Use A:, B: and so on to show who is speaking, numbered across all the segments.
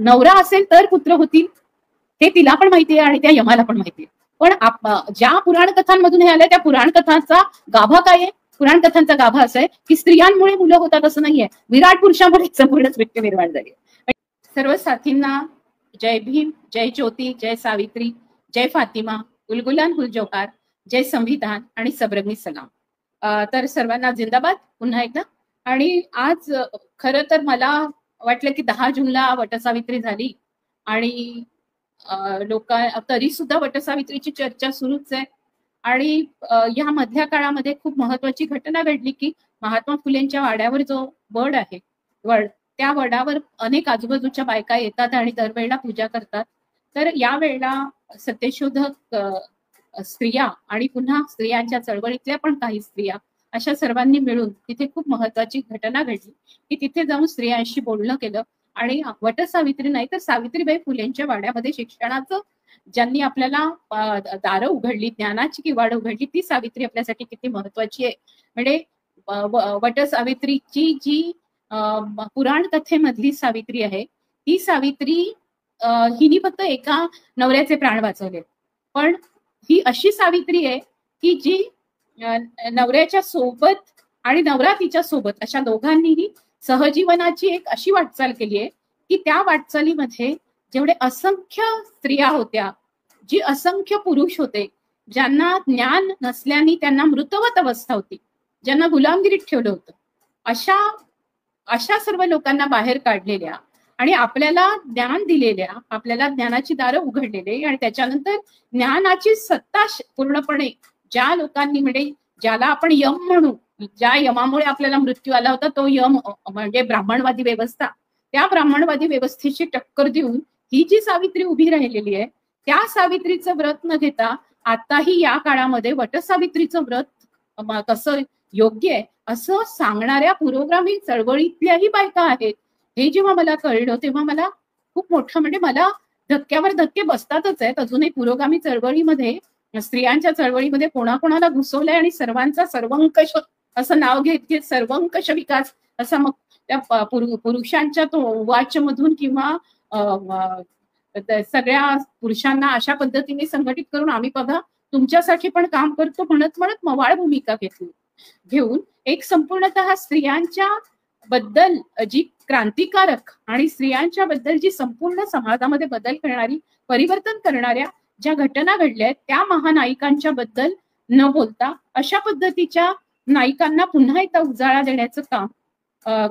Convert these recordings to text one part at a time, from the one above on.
A: नवरा असेल तर पुत्र होतील, हे तिला पण माहितीये आणि त्या यमाला पण माहितीये. पण ज्या पुराण कथांमधून हे आलंय त्या पुराण कथांचा गाभा काय आहे? पुराण कथांचा गाभा असा आहे की स्त्रियांमुळे मुलं होतात असं नाहीये, विराट पुरुषामुळे संपूर्ण सृष्टी निर्माण झाली. सर्व साथींना जय भीम, जय ज्योती, जय सावित्री, जय फातिमा, गुलगुलान गुलजोहार, जय संविधान आणि सबरंगी सलाम. तर सर्वांना जिंदाबाद पुन्हा एकदा. आणि आज खरं तर मला वाटलं की 10 जूनला वटसावित्री झाली आणि लोक तरी सुद्धा वटसावित्रीची चर्चा सुरूच आहे. आणि या मधल्या काळामध्ये खूप महत्वाची घटना घडली की महात्मा फुलेंच्या वाड्यावर जो वड आहे, त्या वडावर अनेक आजूबाजूच्या बायका येतात आणि दरवेळेला पूजा करतात. तर यावेळेला सत्यशोधक स्त्रिया आणि पुन्हा स्त्रियांच्या चळवळीतल्या पण काही स्त्रिया अशा सर्वांनी मिळून तिथे खूप महत्वाची घटना घडली की तिथे जाऊन स्त्रियांशी बोलणं केलं. आणि वटसावित्री नाही तर सावित्रीबाई फुलेंच्या वाड्यामध्ये शिक्षणाचं ज्यांनी आपल्याला दारं उघडली, ज्ञानाची किवाड उघडली, ती सावित्री आपल्यासाठी किती महत्वाची आहे. म्हणजे वटसावित्रीची जी पुराण कथेमधली सावित्री आहे ती सावित्री हिने फक्त एका नवऱ्याचे प्राण वाचवले, पण ही अशी सावित्री आहे की जी नवऱ्याच्या सोबत आणि नवरा तिच्या सोबत अशा दोघांनीही सहजीवनाची एक अशी वाटचाल केली आहे की त्या वाटचालीमध्ये जेवढे असंख्य स्त्रिया होत्या, जी असंख्य पुरुष होते, ज्यांना ज्ञान नसल्याने त्यांना मृतवत अवस्था होती, ज्यांना गुलामगिरीत ठेवलं होतं, अशा सर्व लोकांना बाहेर काढलेल्या आणि आपल्याला ज्ञान दिलेल्या, आपल्याला ज्ञानाची दारं उघडलेले आणि त्याच्यानंतर ज्ञानाची सत्ता पूर्णपणे ज्या लोकांनी, म्हणजे ज्याला आपण यम म्हणू, ज्या यमामुळे आपल्याला मृत्यू आला होता तो यम म्हणजे ब्राह्मणवादी व्यवस्था, त्या ब्राह्मणवादी व्यवस्थेची टक्कर देऊन ही जी सावित्री उभी राहिलेली आहे त्या सावित्रीचं व्रत न घेता आताही या काळामध्ये वटसावित्रीचं व्रत कसं योग्य आहे असं सांगणाऱ्या पुरोगामी चळवळीतल्याही बायका आहेत. हे जेव्हा मला कळलं तेव्हा मला खूप मोठं, म्हणजे मला धक्क्यावर धक्के बसतातच आहेत. अजूनही पुरोगामी चळवळीमध्ये, स्त्रियांच्या चळवळीमध्ये कोणाकोणाला घुसवलंय आणि सर्वांचा सर्वंकष असं नाव घेत घेत सर्वंकष विकास असा मग त्या पुरुषांच्या तो वाच मधून किंवा सगळ्या पुरुषांना अशा पद्धतीने संघटित करून आम्ही बघा तुमच्यासाठी पण काम करतो म्हणत म्हणत मवाळ भूमिका घेऊन एक संपूर्णतः स्त्रियांच्या बद्दल जी क्रांतिकारक आणि स्त्रियांच्या बद्दल जी संपूर्ण समाजामध्ये बदल करणारी, परिवर्तन करणाऱ्या ज्या घटना घडल्या आहेत त्या महानायिकांच्या बद्दल न बोलता अशा पद्धतीच्या नायिकांना पुन्हा एकदा उजाळा देण्याचं काम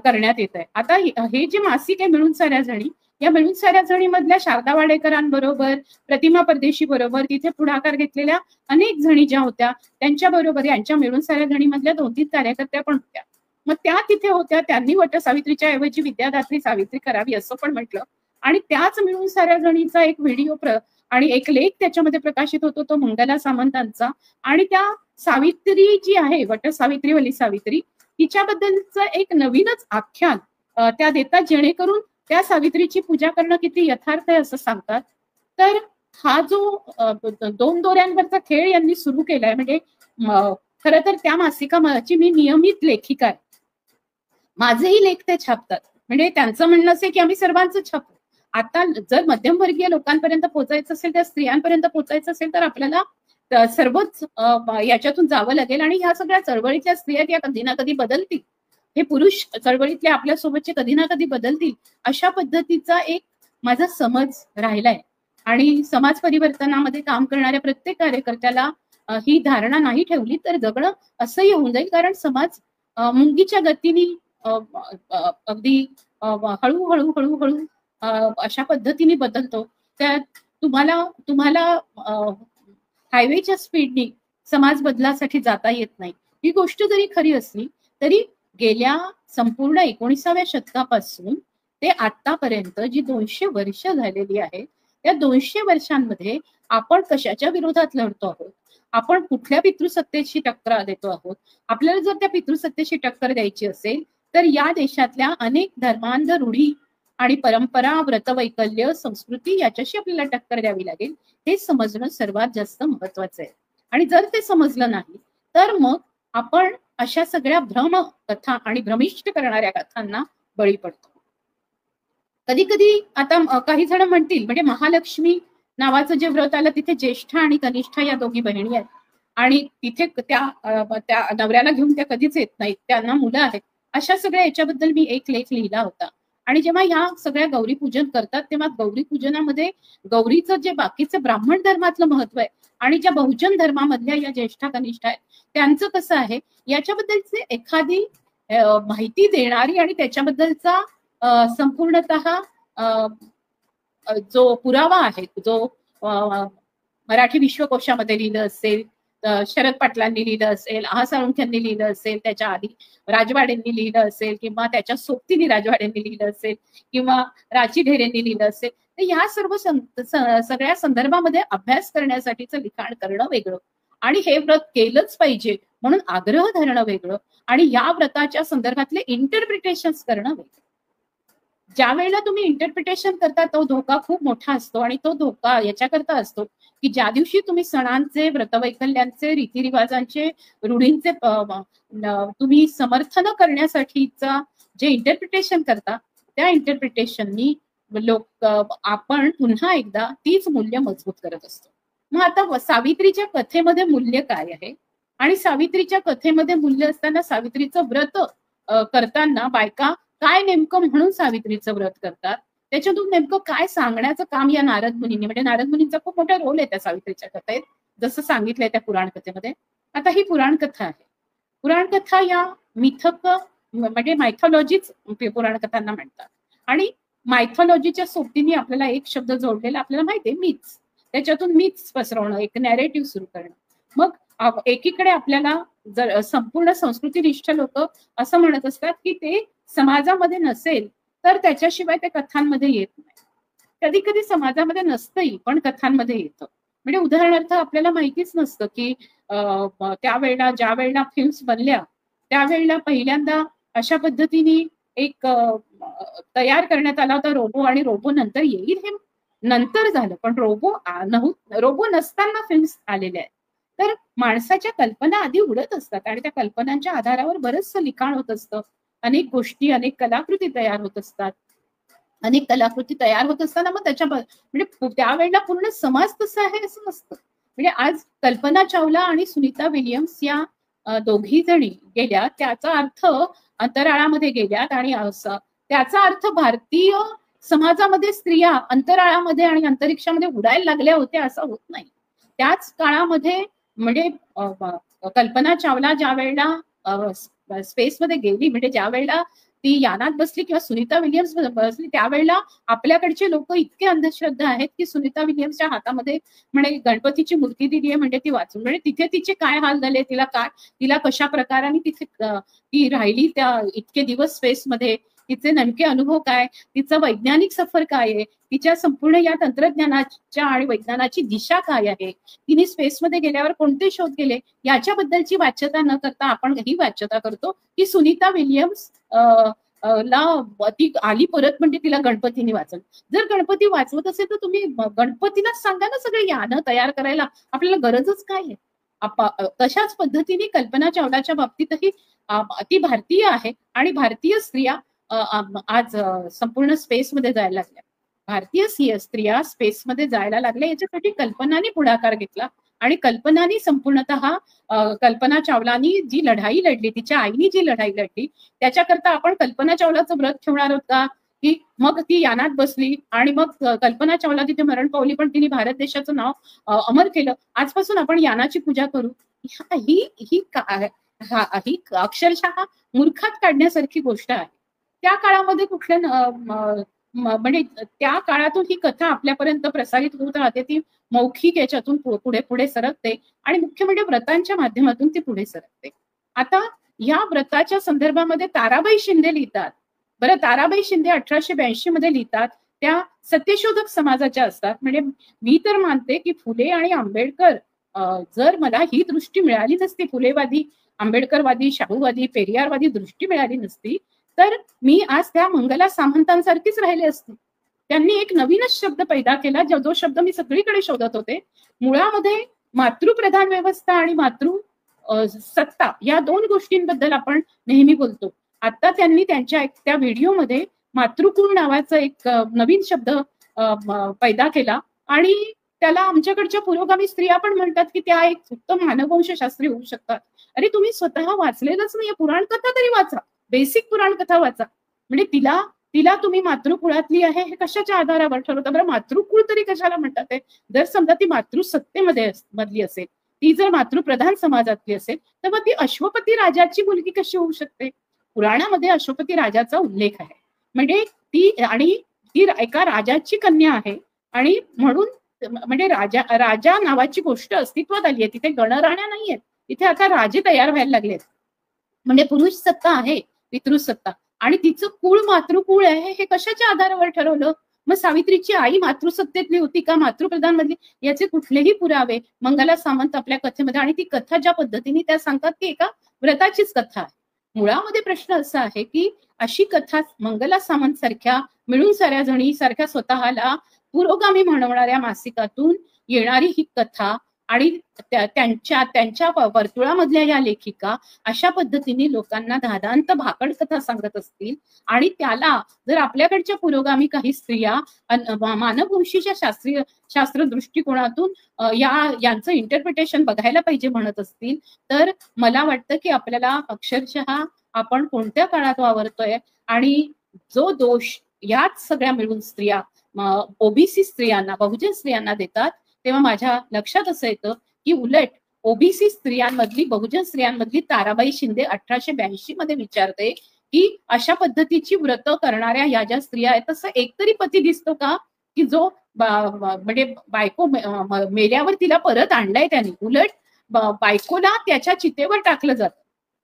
A: करण्यात येत आहे. आता हे जे मासिक आहे मिळून साऱ्या जणी, या मिळून साऱ्या जणी मधल्या शारदा वाडेकरांबरोबर, प्रतिमा परदेशी बरोबर, तिथे पुढाकार घेतलेल्या अनेक जणी ज्या होत्या त्यांच्या बरोबर यांच्या मिळून साऱ्या जणी मधल्या 2-3 कार्यकर्त्या पण होत्या. मग त्या तिथे होत्या, त्यांनी वटसावित्रीच्या ऐवजी विद्यादात्री सावित्री करावी असं पण म्हटलं. आणि त्याच मिळून साऱ्या जणीचा एक व्हिडिओ आणि एक लेख त्याच्यामध्ये प्रकाशित होतो तो मंगला सामंतांचा. आणि त्या सावित्री जी आहे, वटसावित्रीवाली सावित्री, तिच्याबद्दलचं एक नवीनच आख्यान त्या देतात, जेणेकरून त्या सावित्रीची पूजा करणं किती यथार्थ आहे असं सांगतात. तर हा जो 2 दोऱ्यांवरचा खेळ यांनी सुरू केलाय, म्हणजे खरं तर त्या मासिकाची मी नियमित लेखिका आहे. माझेही लेख ते छापतात, म्हणजे त्यांचं म्हणणं असे की आम्ही सर्वांचं छापू. आता जर मध्यमवर्गीय लोकांपर्यंत पोहोचायचं असेल, त्या स्त्रियांपर्यंत पोहोचायचं असेल तर आपल्याला सर्वच याच्यातून जावं लागेल. आणि ह्या सगळ्या चळवळीच्या स्त्रिया त्या कधी ना कधी बदलतील, हे पुरुष चळवळीतले आपल्यासोबतचे कधी ना कधी बदलतील, अशा पद्धतीचा एक माझा समज राहिलाय. आणि समाज परिवर्तनामध्ये काम करणाऱ्या प्रत्येक कार्यकर्त्याला ही धारणा नाही ठेवली तर जगणं असं येऊन जाईल. कारण समाज मुंगीच्या गतीने अगदी हळूहळू हळूहळू अशा पद्धतीने बदलतो. त्या तुम्हाला हायवेच्या स्पीडने समाज बदलासाठी जाता येत नाही. ही गोष्ट जरी खरी असली तरी गेल्या संपूर्ण 19व्या शतकापासून ते आतापर्यंत जी 200 वर्ष झालेली आहेत, त्या 200 वर्षांमध्ये आपण कशाच्या विरोधात लढतो आहोत, आपण कुठल्या पितृसत्तेची टक्कर देतो आहोत. आपल्याला जर त्या पितृसत्तेची टक्कर द्यायची असेल तर या देशातल्या अनेक धर्मांध रूढी आणि परंपरा, व्रतवैकल्य, संस्कृती याच्याशी आपल्याला टक्कर द्यावी लागेल. हे समजणं सर्वात जास्त महत्वाचं आहे. आणि जर ते समजलं नाही तर मग आपण अशा सगळ्या भ्रम कथा आणि भ्रमिष्ट करणाऱ्या कथांना बळी पडतो. कधी कधी आता काही जण म्हणतील, म्हणजे महालक्ष्मी नावाचं जे व्रत आलं तिथे ज्येष्ठा आणि कनिष्ठा या दोघी बहिणी आहेत आणि तिथे त्या नवऱ्याला घेऊन त्या कधीच येत नाहीत, त्यांना मुलं आहेत. अशा सगळ्या याच्याबद्दल मी एक लेख लिहिला होता. आणि जेव्हा ह्या सगळ्या गौरी पूजन करतात तेव्हा गौरी पूजनामध्ये गौरीचं जे बाकीचं ब्राह्मण धर्मातलं महत्व आहे आणि ज्या बहुजन धर्मामधल्या या ज्येष्ठा कनिष्ठा आहेत त्यांचं कसं आहे याच्याबद्दलचे एखादी माहिती देणारी आणि त्याच्याबद्दलचा संपूर्णतः जो पुरावा आहे, जो मराठी विश्वकोशामध्ये लिहिलं असेल, शरद पाटलांनी लिहिलं असेल, आहा साळुंख्यांनी लिहिलं असेल, त्याच्या आधी राजवाडेंनी लिहिलं असेल, किंवा त्याच्या सोबतीने राजवाडेंनी लिहिलं असेल, किंवा राची ढेरेंनी लिहिलं असेल, तर ह्या सर्व सगळ्या संदर्भामध्ये अभ्यास करण्यासाठीचं लिखाण करणं वेगळं आणि हे व्रत केलंच पाहिजे म्हणून आग्रह धरणं वेगळं आणि या व्रताच्या संदर्भातले इंटरप्रिटेशन्स करणं वेगळं. ज्या वेळेला तुम्ही इंटरप्रिटेशन करता तो धोका खूप मोठा असतो आणि तो धोका याच्याकरता असतो की ज्या दिवशी तुम्ही सणांचे, व्रतवैकल्यांचे, रीतिरिवाजांचे, रूढींचे तुम्ही समर्थन करण्यासाठीचा जे इंटरप्रिटेशन करता त्या इंटरप्रिटेशननी आपण पुन्हा एकदा तीच मूल्य मजबूत करत असतो. मग आता सावित्रीच्या कथेमध्ये मूल्य काय आहे आणि सावित्रीच्या कथेमध्ये मूल्य असताना सावित्रीचं व्रत करताना बायका काय नेमकं म्हणून सावित्रीचं व्रत करतात, त्याच्यातून नेमकं काय सांगण्याचं काम या नारद मुनींनी, म्हणजे नारद मुनींचा खूप मोठा रोल आहे त्या सावित्रीच्या कथेत, जसं सांगितलंय त्या पुराण कथेमध्ये. आता ही पुराण कथा आहे. पुराण कथा या मिथक म्हणजे मायथॉलॉजीच पुराण कथांना म्हणतात आणि मायथॉलॉजीच्या सोबतीने आपल्याला एक शब्द जोडलेला आपल्याला माहितीये, मिथ्स. त्याच्यातून मिथ्स पसरवणं, एक नॅरेटिव्ह सुरू करणं. मग एकीकडे आपल्याला जर संपूर्ण संस्कृतीनिष्ठ लोक असं म्हणत असतात की ते समाजामध्ये नसेल तर त्याच्याशिवाय ते कथांमध्ये येत नाही. कधी कधी समाजामध्ये नसतंही पण कथांमध्ये येतं. म्हणजे उदाहरणार्थ आपल्याला माहितीच नसतं की त्यावेळेला ज्या वेळेला फिल्म्स बनल्या त्यावेळेला पहिल्यांदा अशा पद्धतीने एक तयार करण्यात आला होता रोबो, आणि रोबो नंतर येईल हे नंतर झालं, पण रोबो नसताना फिल्म्स आलेल्या आहेत. तर माणसाच्या कल्पना आधी उडत असतात आणि त्या कल्पनांच्या आधारावर बरंचसं लिखाण होत असतं. अनेक गोष्टी, अनेक कलाकृती तयार होत असतात. अनेक कलाकृती तयार होत असताना मग त्याच्या म्हणजे त्यावेळेला पूर्ण समाज तसा आहे असं नसतं. म्हणजे आज कल्पना चावला आणि सुनीता विलियम्स या दोघी जणी गेल्या, त्याचा अर्थ अंतराळामध्ये गेल्यात आणि त्याचा अर्थ भारतीय समाजामध्ये स्त्रिया अंतराळामध्ये आणि अंतरिक्षामध्ये उडायला लागल्या होत्या असं होत नाही. त्याच काळामध्ये म्हणजे कल्पना चावला ज्या वेळेला स्पेसमध्ये गेली, म्हणजे ज्या वेळेला ती यानात बसली किंवा सुनीता विलियम्स बसली त्यावेळेला आपल्याकडचे लोक इतके अंधश्रद्धा आहेत की सुनीता विलियम्सच्या हातामध्ये म्हणे गणपतीची मूर्ती दिली आहे म्हणजे ती वाचून, म्हणजे तिथे तिचे काय हाल झाले, तिला कशा प्रकाराने तिथे ती राहिली त्या इतके दिवस स्पेसमध्ये, तिचे नेमके अनुभव काय, तिचं वैज्ञानिक सफर काय आहे, तिच्या संपूर्ण या तंत्रज्ञानाच्या आणि वैज्ञानाची दिशा काय आहे, तिने स्पेसमध्ये गेल्यावर कोणते शोध केले, याच्याबद्दलची वाच्यता न करता आपण ही वाच्यता करतो की सुनीता विलियम्स ती आली परत म्हणजे तिला गणपतीने वाचवलं. जर गणपती वाचवत असेल तर तुम्ही गणपतीलाच सांगा ना सगळे यानं तयार करायला, आपल्याला गरजच काय आहे. तशाच पद्धतीने कल्पना चावलाच्या बाबतीतही ती भारतीय आहे आणि भारतीय स्त्रिया आज संपूर्ण स्पेसमध्ये जायला लागल्या. भारतीय स्त्रिया स्पेसमध्ये जायला लागल्या याच्यासाठी कल्पनाने पुढाकार घेतला आणि कल्पनाने संपूर्णतः कल्पना चावलानी जी लढाई लढली, तिच्या आईनी जी लढाई लढली, त्याच्याकरता आपण कल्पना चावलाचं व्रत ठेवणार होत का की मग ती यानात बसली आणि मग कल्पना चावला तिथे मरण पावली पण तिने भारत देशाचं नाव अमर केलं, आजपासून आपण यानाची पूजा करू. ही अक्षरशः मूर्खात काढण्यासारखी गोष्ट आहे. त्या काळामध्ये कुठल्या म्हणजे त्या काळातून ही कथा आपल्यापर्यंत प्रसारित होत राहते, ती मौखिक याच्यातून पुढे पुढे सरकते आणि मुख्य म्हणजे व्रतांच्या माध्यमातून ती पुढे सरकते. आता या व्रताच्या संदर्भामध्ये ताराबाई शिंदे लिहितात. बरं, ताराबाई शिंदे 1882 मध्ये लिहितात, त्या सत्यशोधक समाजाच्या असतात. म्हणजे मी तर मानते की फुले आणि आंबेडकर, जर मला ही दृष्टी मिळाली नसती, फुलेवादी, आंबेडकरवादी, शाहूवादी, पेरियारवादी दृष्टी मिळाली नसती तर मी आज त्या मंगला सामंतांसारखीच राहिले असते. त्यांनी एक नवीनच शब्द पैदा केला, जो शब्द मी सगळीकडे शोधत होते. मुळामध्ये मातृप्रधान व्यवस्था आणि मातृ सत्ता या दोन गोष्टींबद्दल आपण नेहमी बोलतो. आता त्यांनी त्यांच्या त्या व्हिडिओमध्ये मातृकुळ नावाचा एक नवीन शब्द पैदा केला आणि त्याला आमच्याकडच्या पुरोगामी स्त्रिया पण म्हणतात की त्या एक उत्तम मानववंशशास्त्री होऊ शकतात. अरे तुम्ही स्वतः वाचलेलंच नाहीये, पुराण कथा तरी वाचा, बेसिक पुराण कथा वाचा. म्हणजे तिला तिला तुम्ही मातृकुळातली आहे हे कशाच्या आधारावर ठरवता बरं? मातृकुळ तरी कशाला म्हणतात ते? जर समजा ती मातृसत्तेमध्ये मधली असेल, ती जर मातृप्रधान समाजातली असेल, तर मग ती अश्वपती राजाची मुलगी कशी होऊ शकते? पुराणामध्ये अश्वपती राजाचा उल्लेख आहे. म्हणजे ती एका राजाची कन्या आहे आणि म्हणून म्हणजे राजा नावाची गोष्ट अस्तित्वात आली आहे. तिथे गणराण्या नाहीयेत, तिथे आता राजे तयार व्हायला लागलेत. म्हणजे पुरुष सत्ता आहे, पितृसत्ता, आणि तिचं कुळ मातृकुळ आहे हे कशाच्या आधारावर ठरवलं? मग सावित्रीची आई मातृसत्तेतली होती का मातृप्रधान मधली? याचे कुठलेही पुरावे मंगला सामंत आपल्या कथेमध्ये, आणि ती कथा ज्या पद्धतीने त्या सांगतात ती एका व्रताचीच कथा आहे. मुळामध्ये प्रश्न असा आहे की अशी कथा मंगला सामंत सारख्या मिळून साऱ्या जणी सारख्या स्वतःला पुरोगामी म्हणवणाऱ्या मासिकातून येणारी ही कथा आणि त्यांच्या वर्तुळामधल्या या लेखिका अशा पद्धतीने लोकांना धादांत भाकड कथा सांगत असतील आणि त्याला जर आपल्याकडच्या पुरोगामी काही स्त्रिया मानववंशीच्या शास्त्र दृष्टिकोनातून यांचं इंटरप्रिटेशन बघायला पाहिजे म्हणत असतील, तर मला वाटतं की आपल्याला अक्षरशः आपण कोणत्या काळात वावरतोय आणि जो दोष याच सगळ्या मिळून स्त्रिया ओबीसी स्त्रियांना, बहुजन स्त्रियांना देतात, तेव्हा माझ्या लक्षात असं येतं की उलट ओबीसी स्त्रियांमधली, बहुजन स्त्रियांमधली ताराबाई शिंदे 1882 मध्ये विचारते की अशा पद्धतीची व्रत करणाऱ्या या ज्या स्त्रिया आहेत, तसं एकतरी पती दिसतो का की जो म्हणजे बायको मेल्यावर तिला परत आणलाय त्यांनी? उलट बायकोला त्याच्या चितेवर टाकलं जातं.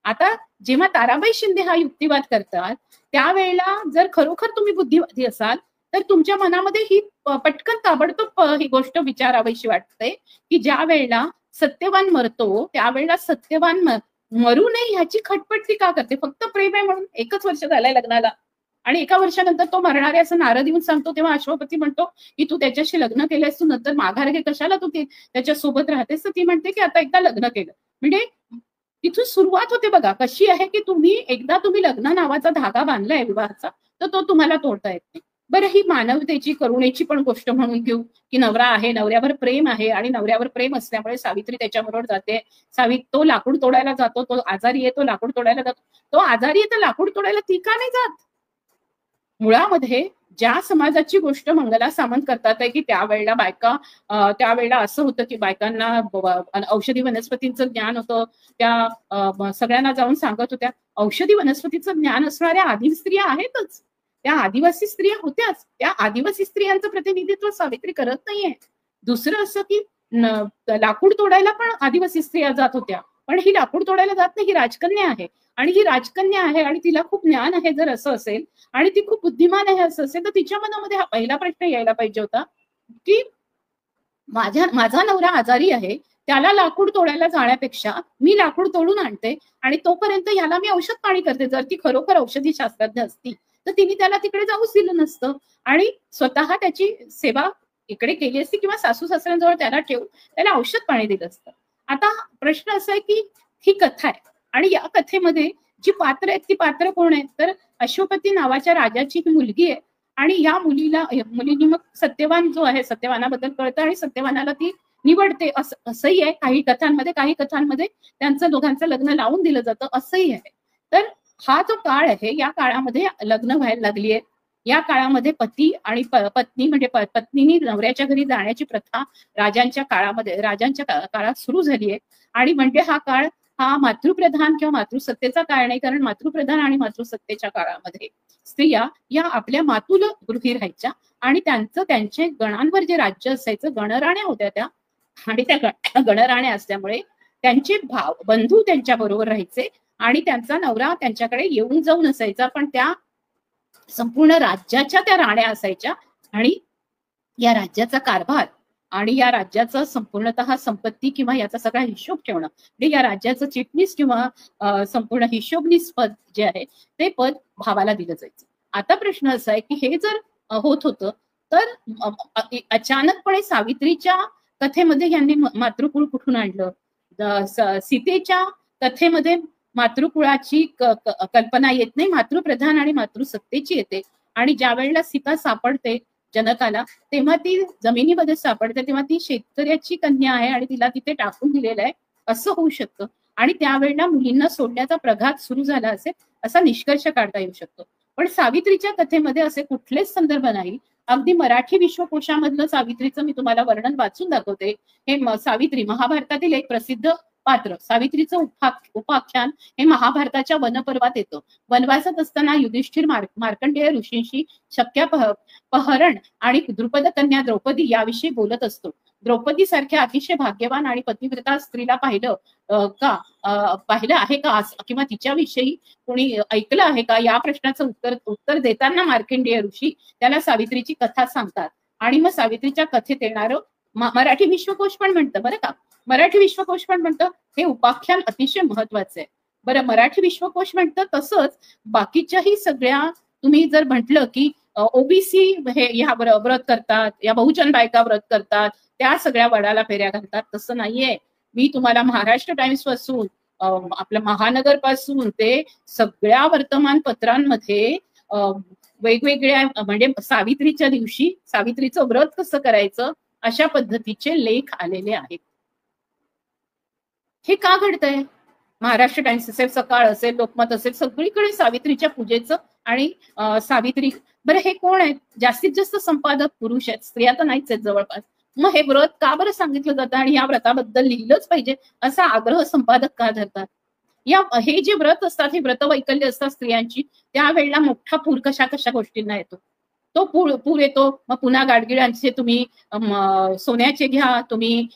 A: आता जेव्हा ताराबाई शिंदे हा युक्तिवाद करतात त्यावेळेला जर खरोखर तुम्ही बुद्धिवादी असाल तर तुमच्या मनामध्ये ही पटकन ताबडतोब ही गोष्ट विचारावीशी वाटते की ज्या वेळेला सत्यवान मरतो त्यावेळेला सत्यवान मरू नये ह्याची खटपट ती का करते? फक्त प्रेम आहे म्हणून. 1च वर्ष झालंय लग्नाला आणि 1 वर्षानंतर तो मरणार आहे असं नारद येऊन सांगतो, तेव्हा अश्वपती म्हणतो की तू त्याच्याशी लग्न केलंयस, तू नंतर माघार घे, कशाला तू त्याच्या सोबत राहतेस? तर ती म्हणते की आता एकदा लग्न केलं. म्हणजे तिथून सुरुवात होते बघा कशी आहे की एकदा तुम्ही लग्न नावाचा धागा बांधलाय विवाहाचा, तर तो तुम्हाला तोडता येत नाही. बरं, ही मानवतेची करुणेची पण गोष्ट म्हणून घेऊ की नवरा आहे, नवऱ्यावर प्रेम आहे आणि नवऱ्यावर प्रेम असल्यामुळे सावित्री त्याच्याबरोबर जाते. तो लाकूड तोडायला जातो, तो आजारी आहे, तो लाकूड तोडायला जातो. तो आजारी आहे तर लाकूड तोडायला ती का नाही जात? मुळामध्ये ज्या समाजाची गोष्ट मंगला सामंत करतात आहे की त्यावेळेला असं होतं की बायकांना औषधी वनस्पतींचं ज्ञान होतं, त्या सगळ्यांना जाऊन सांगत होत्या. औषधी वनस्पतीचं ज्ञान असणाऱ्या आदिम स्त्रिया आहेतच, त्या आदिवासी स्त्रिया होत्याच. त्या आदिवासी स्त्रियांचं प्रतिनिधित्व सावित्री करत नाहीये. दुसरं असं की लाकूड तोडायला पण आदिवासी स्त्रिया जात होत्या, पण ही लाकूड तोडायला जात नाही, ही राजकन्या आहे. आणि ही राजकन्या आहे आणि तिला खूप ज्ञान आहे जर असं असेल आणि ती खूप बुद्धिमान आहे असं असेल, तर तिच्या मनामध्ये हा पहिला प्रश्न यायला पाहिजे होता की माझा नवरा आजारी आहे, त्याला लाकूड तोडायला जाण्यापेक्षा मी लाकूड तोडून आणते आणि तोपर्यंत याला मी औषध पाणी करते. जर ती खरोखर औषधी शास्त्रज्ञ असती तर तिने त्याला तिकडे जाऊच दिलं नसतं आणि स्वतः त्याची सेवा इकडे केली असती किंवा सासू सासऱ्यांजवळ त्याला ठेवून त्याला औषध पाणी दिलं असतं. आता प्रश्न असा आहे की ही कथा आहे आणि या कथेमध्ये जी पात्र आहेत ती पात्र कोण आहेत? तर अश्वपती नावाच्या राजाची ही मुलगी आहे आणि या मुलीने मग सत्यवान जो आहे, सत्यवानाबद्दल कळतं आणि सत्यवानाला ती निवडते असंही आहे. काही कथांमध्ये त्यांचं दोघांचं लग्न लावून दिलं जातं असंही आहे. तर हा जो काळ आहे या काळामध्ये लग्न व्हायला लागली आहे. या काळामध्ये पती आणि पत्नी म्हणजे पत्नीने नवऱ्याच्या घरी जाण्याची प्रथा राजांच्या काळात सुरू झाली आहे. आणि म्हणजे हा काळ हा मातृप्रधान किंवा मातृसत्तेचा काळ नाही, कारण मातृप्रधान आणि मातृसत्तेच्या काळामध्ये स्त्रिया या आपल्या मातुल गृही राहायच्या आणि त्यांचे गणांवर जे राज्य असायचं, गणराण्या होत्या त्या, आणि त्या गणराण्या असल्यामुळे त्यांचे बंधू त्यांच्या बरोबर राहायचे आणि त्यांचा नवरा त्यांच्याकडे येऊन जाऊन असायचा, पण त्या संपूर्ण राज्याच्या त्या राण्या असायच्या आणि या राज्याचा कारभार आणि या राज्याचं संपूर्णतः संपत्ती किंवा याचा सगळा हिशोब ठेवणं, म्हणजे या राज्याचं चिटणीस किंवा संपूर्ण हिशोबनीस पद जे आहे ते पद भावाला दिलं जायचं. आता प्रश्न असा आहे की हे जर होत होतं तर अचानकपणे सावित्रीच्या कथेमध्ये यांनी मातृकुळ कुठून आणलं? सीतेच्या कथेमध्ये मातृकुळाची कल्पना येत नाही, मातृप्रधान आणि मातृसत्तेची येते. आणि ज्या वेळेला सीता सापडते जनकाला, तेव्हा ती जमिनीमध्ये सापडते, तेव्हा ती शेतकऱ्याची कन्या आहे आणि तिला तिथे टाकून दिलेलं आहे असं होऊ शकतं. आणि त्यावेळेला मुलींना सोडण्याचा प्रघात सुरू झाला असेल असा निष्कर्ष काढता येऊ शकतो. पण सावित्रीच्या कथेमध्ये असे कुठलेच संदर्भ नाही. अगदी मराठी विश्वकोशामधलं सावित्रीचं मी तुम्हाला वर्णन वाचून दाखवते. हे सावित्री महाभारतातील एक प्रसिद्ध पात्र. सावित्रीचं उपाख्यान हे महाभारताच्या वनपर्वात येतं. वनवासात असताना युधिष्ठिर मार्कंडेय ऋषींशी पहरण आणि द्रुपद कन्या द्रौपदी याविषयी बोलत असतो. द्रौपदी सारख्या अतिशय भाग्यवान आणि पतिव्रता स्त्रीला पाहिलं आहे का, किंवा तिच्याविषयी कोणी ऐकलं आहे का, या प्रश्नाचं उत्तर देताना मार्कंडेय ऋषी त्याला सावित्रीची कथा सांगतात. आणि मग सावित्रीच्या कथेत येणारं मराठी विश्वकोश पण म्हणतं बरं का, मराठी विश्वकोश पण म्हणतं हे उपाख्यान अतिशय महत्वाचं आहे. बरं, मराठी विश्वकोश म्हणतं तसंच बाकीच्याही सगळ्या, तुम्ही जर म्हटलं की ओबीसी हे ह्या व्रत करतात, या बहुजन बायका व्रत करतात, त्या सगळ्या वडाला फेऱ्या घालतात, तसं नाहीये. मी तुम्हाला महाराष्ट्र टाइम्स पासून आपल्या महानगर पासून ते सगळ्या वर्तमानपत्रांमध्ये वेगवेगळ्या, म्हणजे सावित्रीच्या दिवशी सावित्रीचं व्रत कसं करायचं अशा पद्धतीचे लेख आलेले आहेत. हे का घडतंय? महाराष्ट्र टाइम्स असेल, सकाळ असेल, लोकमत असेल, सगळीकडे सावित्रीच्या पूजेचं आणि सावित्री. बरं, हे कोण आहेत? जास्तीत जास्त संपादक पुरुष आहेत, स्त्रिया तर नाहीच आहेत जवळपास. मग हे व्रत का बरं सांगितलं जातं आणि या व्रताबद्दल लिहिलंच पाहिजे असा आग्रह संपादक का धरतात? हे जे व्रत असतात, हे व्रत वैकल्य असतात स्त्रियांची, त्यावेळेला मोठा पूर कशा गोष्टींना येतो. तो पूर येतो, मग पुन्हा गाडगिळांचे तुम्ही सोन्याचे घ्या, तुम्ही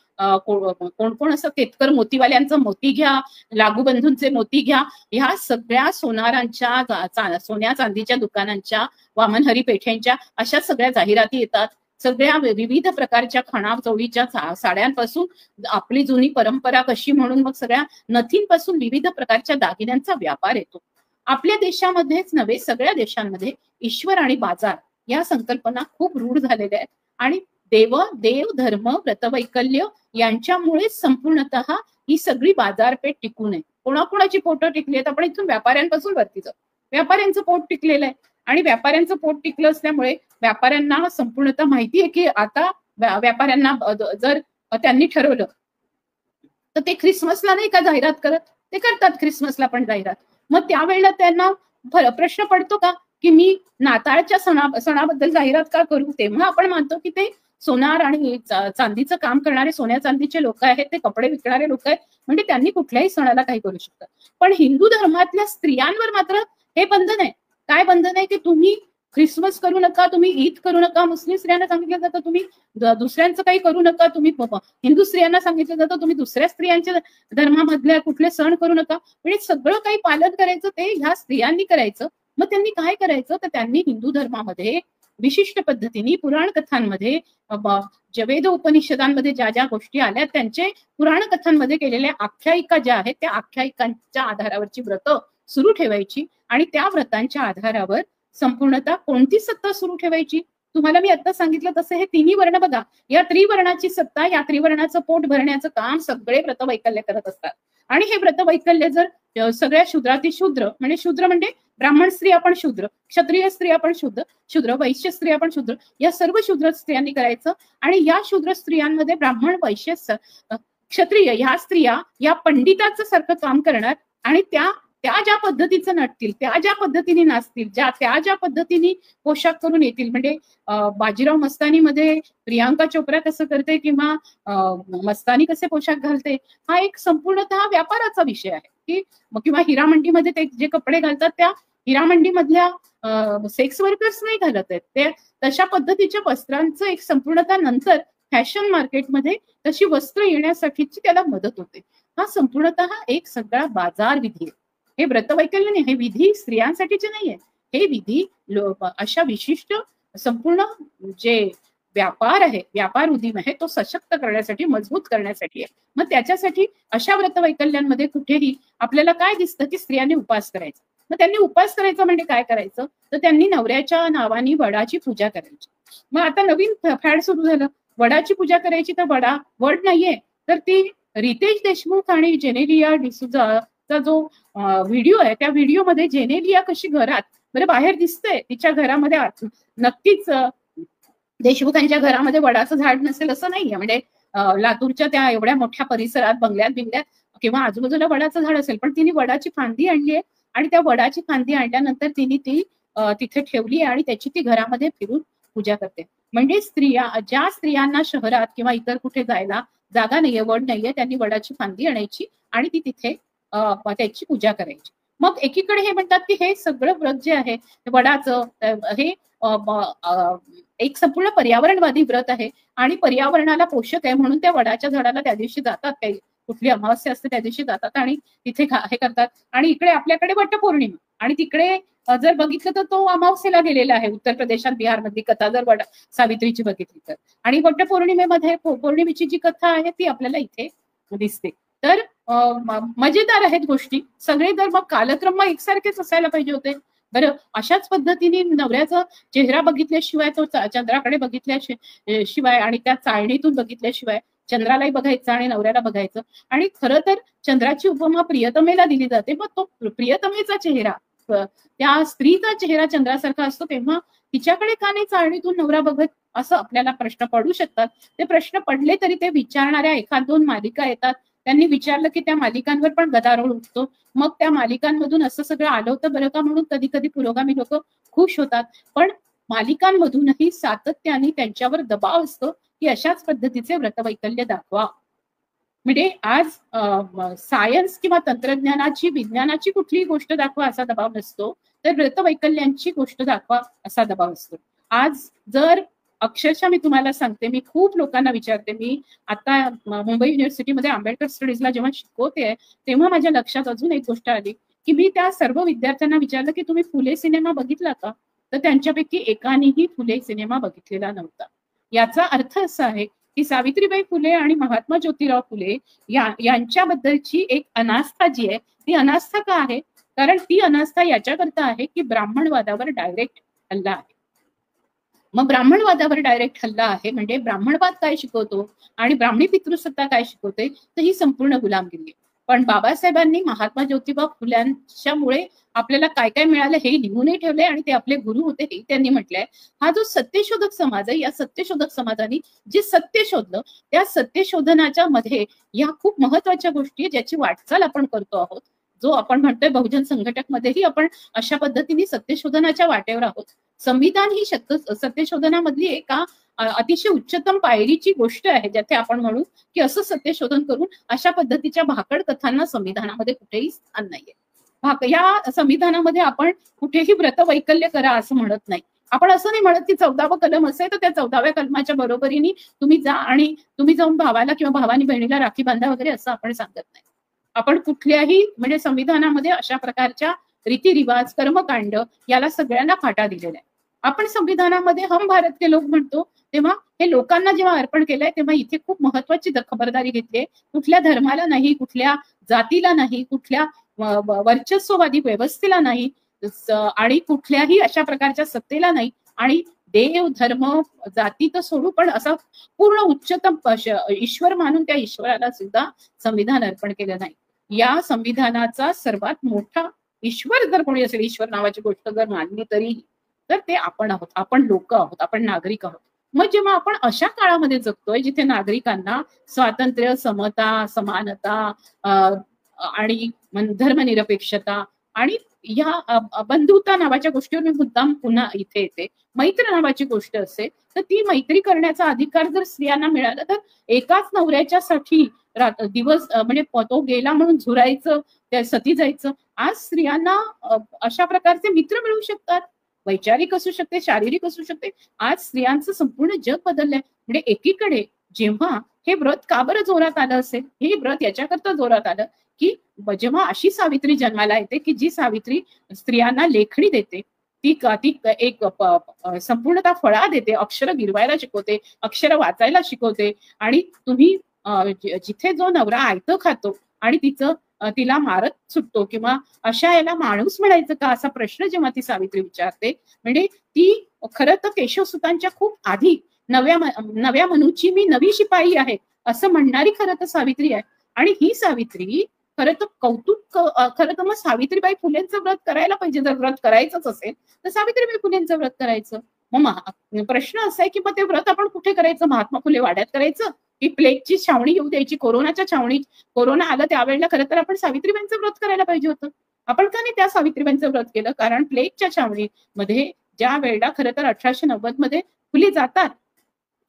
A: कोण कोण असं केतकर मोतीवाल्यांचं मोती घ्या, लागूबंधूंचे मोती घ्या, ह्या सगळ्या सोनारांच्या सोन्या चांदीच्या दुकानांच्या, वामनहरी पेठ्यांच्या अशा सगळ्या जाहिराती येतात. सगळ्या विविध प्रकारच्या खणाचोळीच्या साड्यांपासून आपली जुनी परंपरा कशी म्हणून मग सगळ्या नथींपासून विविध प्रकारच्या दागिन्यांचा व्यापार येतो. आपल्या देशामध्येच नव्हे, सगळ्या देशांमध्ये ईश्वर आणि बाजार या संकल्पना खूप रूढ झालेल्या आहेत. आणि देव धर्म व्रतवैकल्य यांच्यामुळेच संपूर्णतः ही सगळी बाजारपेठ टिकून आहे. कोणाकोणाची पोट टिकली आहेत? आपण इथून व्यापाऱ्यांपासून वरती जाऊ. व्यापाऱ्यांचं पोट टिकलेलं आहे आणि व्यापाऱ्यांचं पोट टिकलं असल्यामुळे व्यापाऱ्यांना संपूर्णतः माहिती आहे की आता व्यापाऱ्यांना जर त्यांनी ठरवलं तर ते ख्रिसमसला नाही का जाहिरात करत, ते करतात ख्रिसमसला पण जाहिरात. मग त्यावेळेला त्यांना प्रश्न पडतो का की मी नाताळच्या सणाबद्दल जाहिरात का करू? तेव्हा आपण मानतो की ते सोनार आणि चांदीचं काम करणारे, सोन्या चांदीचे लोक आहेत, ते कपडे विकणारे लोक आहेत, म्हणजे त्यांनी कुठल्याही सणाला काही करू शकतात. पण हिंदू धर्मातल्या स्त्रियांवर मात्र हे बंधन आहे. काय बंधन आहे की तुम्ही ख्रिसमस करू नका, तुम्ही ईद करू नका. मुस्लिम स्त्रियांना सांगितलं जातं तुम्ही दुसऱ्यांचं काही करू नका. तुम्ही हिंदू स्त्रियांना सांगितलं जातं तुम्ही दुसऱ्या स्त्रियांच्या धर्मामधल्या कुठले सण करू नका. म्हणजे सगळं काही पालन करायचं ते ह्या स्त्रियांनी करायचं. मग त्यांनी काय करायचं तर त्यांनी हिंदू धर्मामध्ये विशिष्ट पद्धतीने पुराण कथांमध्ये, वेद उपनिषदांमध्ये ज्या ज्या गोष्टी आल्या त्यांचे पुराण कथांमध्ये केलेल्या आख्यायिका ज्या आहेत त्या आख्यायिकांच्या आधारावरची व्रत सुरू ठेवायची आणि त्या व्रतांच्या आधारावर संपूर्णतः कोणती सत्ता सुरू ठेवायची. तुम्हाला मी आता सांगितलं तसं हे तिन्ही वर्ण बघा, या त्रिवर्णाची सत्ता, या त्रिवर्णाचं पोट भरण्याचं काम सगळे व्रतवैकल्य करत असतात. आणि हे व्रतवैकल्य जर सगळ्या शूद्राती शूद्र, म्हणजे शूद्र म्हणजे ब्राह्मण स्त्री आपण शूद्र, क्षत्रिय स्त्री आपण शूद्र, वैश्य स्त्री आपण शूद्र, या सर्व शूद्र स्त्रियांनी करायचं. आणि या शूद्र स्त्रियांमध्ये ब्राह्मण, वैश्य, क्षत्रिय ह्या स्त्रिया या पंडिताचं सारखं काम करणार आणि त्या ज्या पद्धतीचं नटतील, त्या ज्या पद्धतीने नाचतील, त्या ज्या पद्धतीने पोशाख करून येतील, म्हणजे बाजीराव मस्तानीमध्ये प्रियांका चोप्रा कसं करते किंवा मस्तानी कसे पोशाख घालते, हा एक संपूर्णतः व्यापाराचा विषय आहे. की किंवा हिरामंडीमध्ये ते जे कपडे घालतात त्या हिरामंडीमधल्या सेक्स वर्कर्स नाही घालत आहेत, ते तशा पद्धतीच्या वस्त्रांचं एक संपूर्णतः नंतर फॅशन मार्केटमध्ये तशी वस्त्र येण्यासाठीची त्याला मदत होते. हा संपूर्णतः एक सगळा बाजार विधी आहे. हे व्रतवैकल्य नाही, हे विधी स्त्रियांसाठीचे नाहीये. हे विधी अशा विशिष्ट संपूर्ण जे व्यापार आहे, व्यापार उदीम आहे, तो सशक्त करण्यासाठी, मजबूत करण्यासाठी आहे. मग त्याच्यासाठी अशा व्रतवैकल्यांमध्ये कुठेही आपल्याला काय दिसतं की स्त्रियांनी उपास करायचा. मग त्यांनी उपास करायचा म्हणजे काय करायचं तर त्यांनी नवऱ्याच्या नावाने वडाची पूजा करायची. मग आता नवीन फॅड सुरू झालं, वडाची पूजा करायची. तर वड नाहीये तर ती रितेश देशमुख आणि जेनेलिया डिसूजा जो व्हिडिओ आहे त्या व्हिडिओमध्ये जेनेलिया कशी घरात बरं बाहेर दिसतंय तिच्या घरामध्ये नक्कीच देशमुखांच्या घरामध्ये वडाचं झाड नसेल असं नाहीये. म्हणजे लातूरच्या त्या एवढ्या मोठ्या परिसरात बंगल्यात बिंगल्यात किंवा आजूबाजूला वडाचं झाड असेल, पण तिने वडाची फांदी आणली आहे आणि त्या वडाची फांदी आणल्यानंतर तिने ती तिथे ठेवली आणि त्याची ती घरामध्ये फिरून पूजा करते. म्हणजे ज्या स्त्रियांना शहरात किंवा इतर कुठे जायला जागा नाहीये, वड नाहीये, त्यांनी वडाची फांदी आणायची आणि ती तिथे त्याची पूजा करायची. मग एकीकडे हे म्हणतात की हे सगळं व्रत जे आहे वडाचं हे एक संपूर्ण पर्यावरणवादी व्रत आहे आणि पर्यावरणाला पोषक आहे म्हणून त्या वडाच्या झाडाला त्या दिवशी जातात, काही कुठली अमावस्या असते त्या दिवशी जातात आणि तिथे हे करतात. आणि इकडे आपल्याकडे वटपौर्णिमा आणि तिकडे जर बघितलं तर तो अमावस्येला गेलेला आहे. उत्तर प्रदेशात बिहारमधली कथा जर सावित्रीची बघितली तर, आणि वटपौर्णिमेमध्ये पौर्णिमेची जी कथा आहे ती आपल्याला इथे दिसते. तर मजेदार आहेत गोष्टी. सगळे जर मग कालक्रम एकसारखेच असायला पाहिजे होते. बरं अशाच पद्धतीने नवऱ्याचा चेहरा बघितल्याशिवाय, तो चंद्राकडे बघितल्याशिवाय आणि त्या चाळणीतून बघितल्याशिवाय चंद्रालाही बघायचं आणि नवऱ्याला बघायचं. आणि खरं तर चंद्राची उपमा प्रियतमेला दिली जाते. मग तो प्रियतमेचा चेहरा, त्या स्त्रीचा चेहरा चंद्रासारखा असतो, तेव्हा तिच्याकडे का नाही चाळणीतून नवरा बघत, असं आपल्याला प्रश्न पडू शकतात. ते प्रश्न पडले तरी ते विचारणाऱ्या एखाद दोन मालिका येतात, त्यांनी विचारलं की त्या मालिकांवर पण गदारोळ उठतो. मग त्या मालिकांमधून असं सगळं आलं होतं बरं का म्हणून कधी कधी पुरोगामी लोक खुश होतात. पण मालिकांमधूनही सातत्याने त्यांच्यावर दबाव असतो की अशाच पद्धतीचे व्रतवैकल्य दाखवा. म्हणजे आज सायन्स किंवा तंत्रज्ञानाची, विज्ञानाची कुठलीही गोष्ट दाखवा असा दबाव नसतो, तर व्रतवैकल्यांची गोष्ट दाखवा असा दबाव असतो. आज जर अक्षरशः मी तुम्हाला सांगते, मी खूप लोकांना विचारते, मी आता मुंबई युनिव्हर्सिटीमध्ये आंबेडकर स्टडीजला जेव्हा शिकवते तेव्हा माझ्या लक्षात अजून एक गोष्ट आली की मी त्या सर्व विद्यार्थ्यांना विचारलं की तुम्ही फुले सिनेमा बघितला का, तर त्यांच्यापैकी एकानेही फुले सिनेमा बघितलेला नव्हता. याचा अर्थ असा आहे की सावित्रीबाई फुले आणि महात्मा ज्योतिराव फुले यांच्याबद्दलची एक अनास्था जी आहे ती अनास्था का आहे, कारण ती अनास्था याच्याकरता आहे की ब्राह्मणवादावर डायरेक्ट हल्ला आहे. मग ब्राह्मणवादावर डायरेक्ट हल्ला आहे म्हणजे ब्राह्मणवाद काय शिकवतो आणि ब्राह्मणी पितृसत्ता काय शिकवते, तर ही संपूर्ण गुलामगिरी आहे. पण बाबासाहेबांनी महात्मा ज्योतिबा फुल्यांच्यामुळे आपल्याला काय काय मिळालं हे लिहूनही ठेवले आणि ते आपले गुरु होते हे त्यांनी म्हटलंय. हा जो सत्यशोधक समाज आहे, या सत्यशोधक समाजाने जे सत्य शोधलं त्या सत्यशोधनाच्या मध्ये या खूप महत्वाच्या गोष्टी ज्याची वाटचाल आपण करतो आहोत, जो आपण म्हणतोय बहुजन संघटक मध्येही आपण अशा पद्धतीने सत्यशोधनाच्या वाटेवर आहोत. संविधान ही सत्यशोधनामधली एका अतिशय उच्चतम पायरीची गोष्ट आहे, ज्याथे आपण म्हणू की असं सत्यशोधन करून अशा पद्धतीच्या भाकड कथांना संविधानामध्ये कुठेही स्थान नाहीये. या संविधानामध्ये आपण कुठेही व्रतवैकल्य करा असं म्हणत नाही. आपण असं नाही म्हणत की 14वं कलम असेल तर त्या 14व्या कलमाच्या बरोबरीने तुम्ही जा आणि तुम्ही जाऊन भावाला किंवा भावानी बहिणीला राखी बांधा वगैरे असं आपण सांगत नाही. आपण कुठल्याही म्हणजे संविधानामध्ये अशा प्रकारच्या रीतिरिवाज, कर्मकांड याला सगळ्यांना फाटा दिलेला आहे. आपण संविधानामध्ये हम भारत के लोक म्हणतो, तेव्हा हे लोकांना जेव्हा अर्पण केलंय तेव्हा इथे खूप महत्वाची खबरदारी घेतली आहे. कुठल्या धर्माला नाही, कुठल्या जातीला नाही, कुठल्या वर्चस्ववादी व्यवस्थेला नाही आणि कुठल्याही अशा प्रकारच्या सत्तेला नाही, आणि देव धर्म जाती तर सोडू पण असा पूर्ण उच्चतम ईश्वर मानून त्या ईश्वराला सुद्धा संविधान अर्पण केलं नाही. या संविधानाचा सर्वात मोठा ईश्वर जर कोणी असेल, ईश्वर नावाची गोष्ट जर मानली तरी, तर ते आपण आहोत, आपण लोक आहोत, आपण नागरिक आहोत. मग जेव्हा आपण अशा काळामध्ये जगतोय जिथे नागरिकांना स्वातंत्र्य, समता, समानता आणि धर्मनिरपेक्षता आणि या बंधुता नावाच्या गोष्टीवर मी मुद्दाम पुन्हा इथे येते, मैत्री नावाची गोष्ट असेल तर ती मैत्री करण्याचा अधिकार जर स्त्रियांना मिळाला तर एकाच नवऱ्याच्यासाठी दिवस म्हणजे तो गेला म्हणून झुरायचं, त्या सती जायचं. आज स्त्रियांना अशा प्रकारचे मित्र मिळू शकतात, वैचारिक असू शकते, शारीरिक असू शकते. आज स्त्रियांचं संपूर्ण जग बदललंय. म्हणजे एकीकडे जेव्हा हे व्रत का बरं जोरात आलं असेल, हे व्रत याच्याकरता जोरात आलं की जेव्हा अशी सावित्री जन्माला येते की जी सावित्री स्त्रियांना लेखणी देते, ती एक संपूर्णतः फळा देते, अक्षर गिरवायला शिकवते, अक्षर वाचायला शिकवते. आणि तुम्ही जिथे जो नवरा आयतं खातो आणि तिला मारत सुटतो किंवा अशा याला माणूस म्हणायचं का असा प्रश्न जेव्हा ती सावित्री विचारते, म्हणजे ती खरं तर केशवसुतांच्या खूप आधी नव्या मनूची मी नवी शिपाई आहे असं म्हणणारी खरं तर सावित्री आहे. आणि ही सावित्री खरं तर कौतुक, खरं तर मग सावित्रीबाई फुलेंचं व्रत करायला पाहिजे. जर व्रत करायचंच असेल तर सावित्रीबाई फुलेंचं व्रत करायचं. मग प्रश्न असा आहे की मग ते व्रत आपण कुठे करायचं? महात्मा फुले वाड्यात करायचं की प्लेगची छावणी येऊ द्यायची? कोरोनाच्या छावणी, कोरोना आलं त्यावेळेला खरं तर आपण सावित्रीबाईंचं व्रत करायला पाहिजे होतं. आपण का नाही त्या सावित्रीबाईंचं व्रत केलं? कारण प्लेगच्या छावणीमध्ये ज्या वेळेला खरं तर 1890 मध्ये फुले जातात,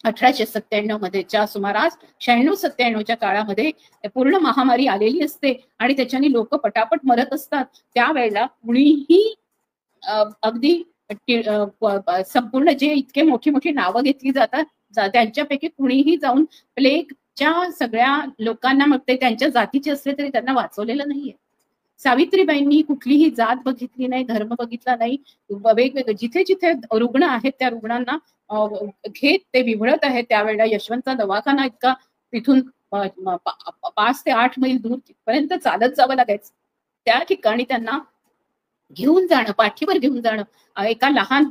A: 1897 मध्येच्या सुमारास 96-97च्या काळामध्ये पूर्ण महामारी आलेली असते आणि त्याच्याने लोक पटापट मरत असतात. त्यावेळेला कुणीही अगदी संपूर्ण जे इतके मोठी मोठी नावं घेतली जातात त्यांच्यापैकी कुणीही जाऊन प्लेगच्या सगळ्या लोकांना, मग ते त्यांच्या जातीचे असले तरी त्यांना वाचवलेलं नाहीये. सावित्रीबाईंनी कुठलीही जात बघितली नाही, धर्म बघितला नाही. वेगवेगळे जिथे जिथे रुग्ण आहेत त्या रुग्णांना घेत ते विवळत आहेत. त्यावेळेला यशवंतचा दवाखाना इतका तिथून 5 ते 8 मैल दूर पर्यंत चालत जावं लागायचं. त्या ठिकाणी त्यांना घेऊन जाणं, पाठीवर घेऊन जाणं, एका लहान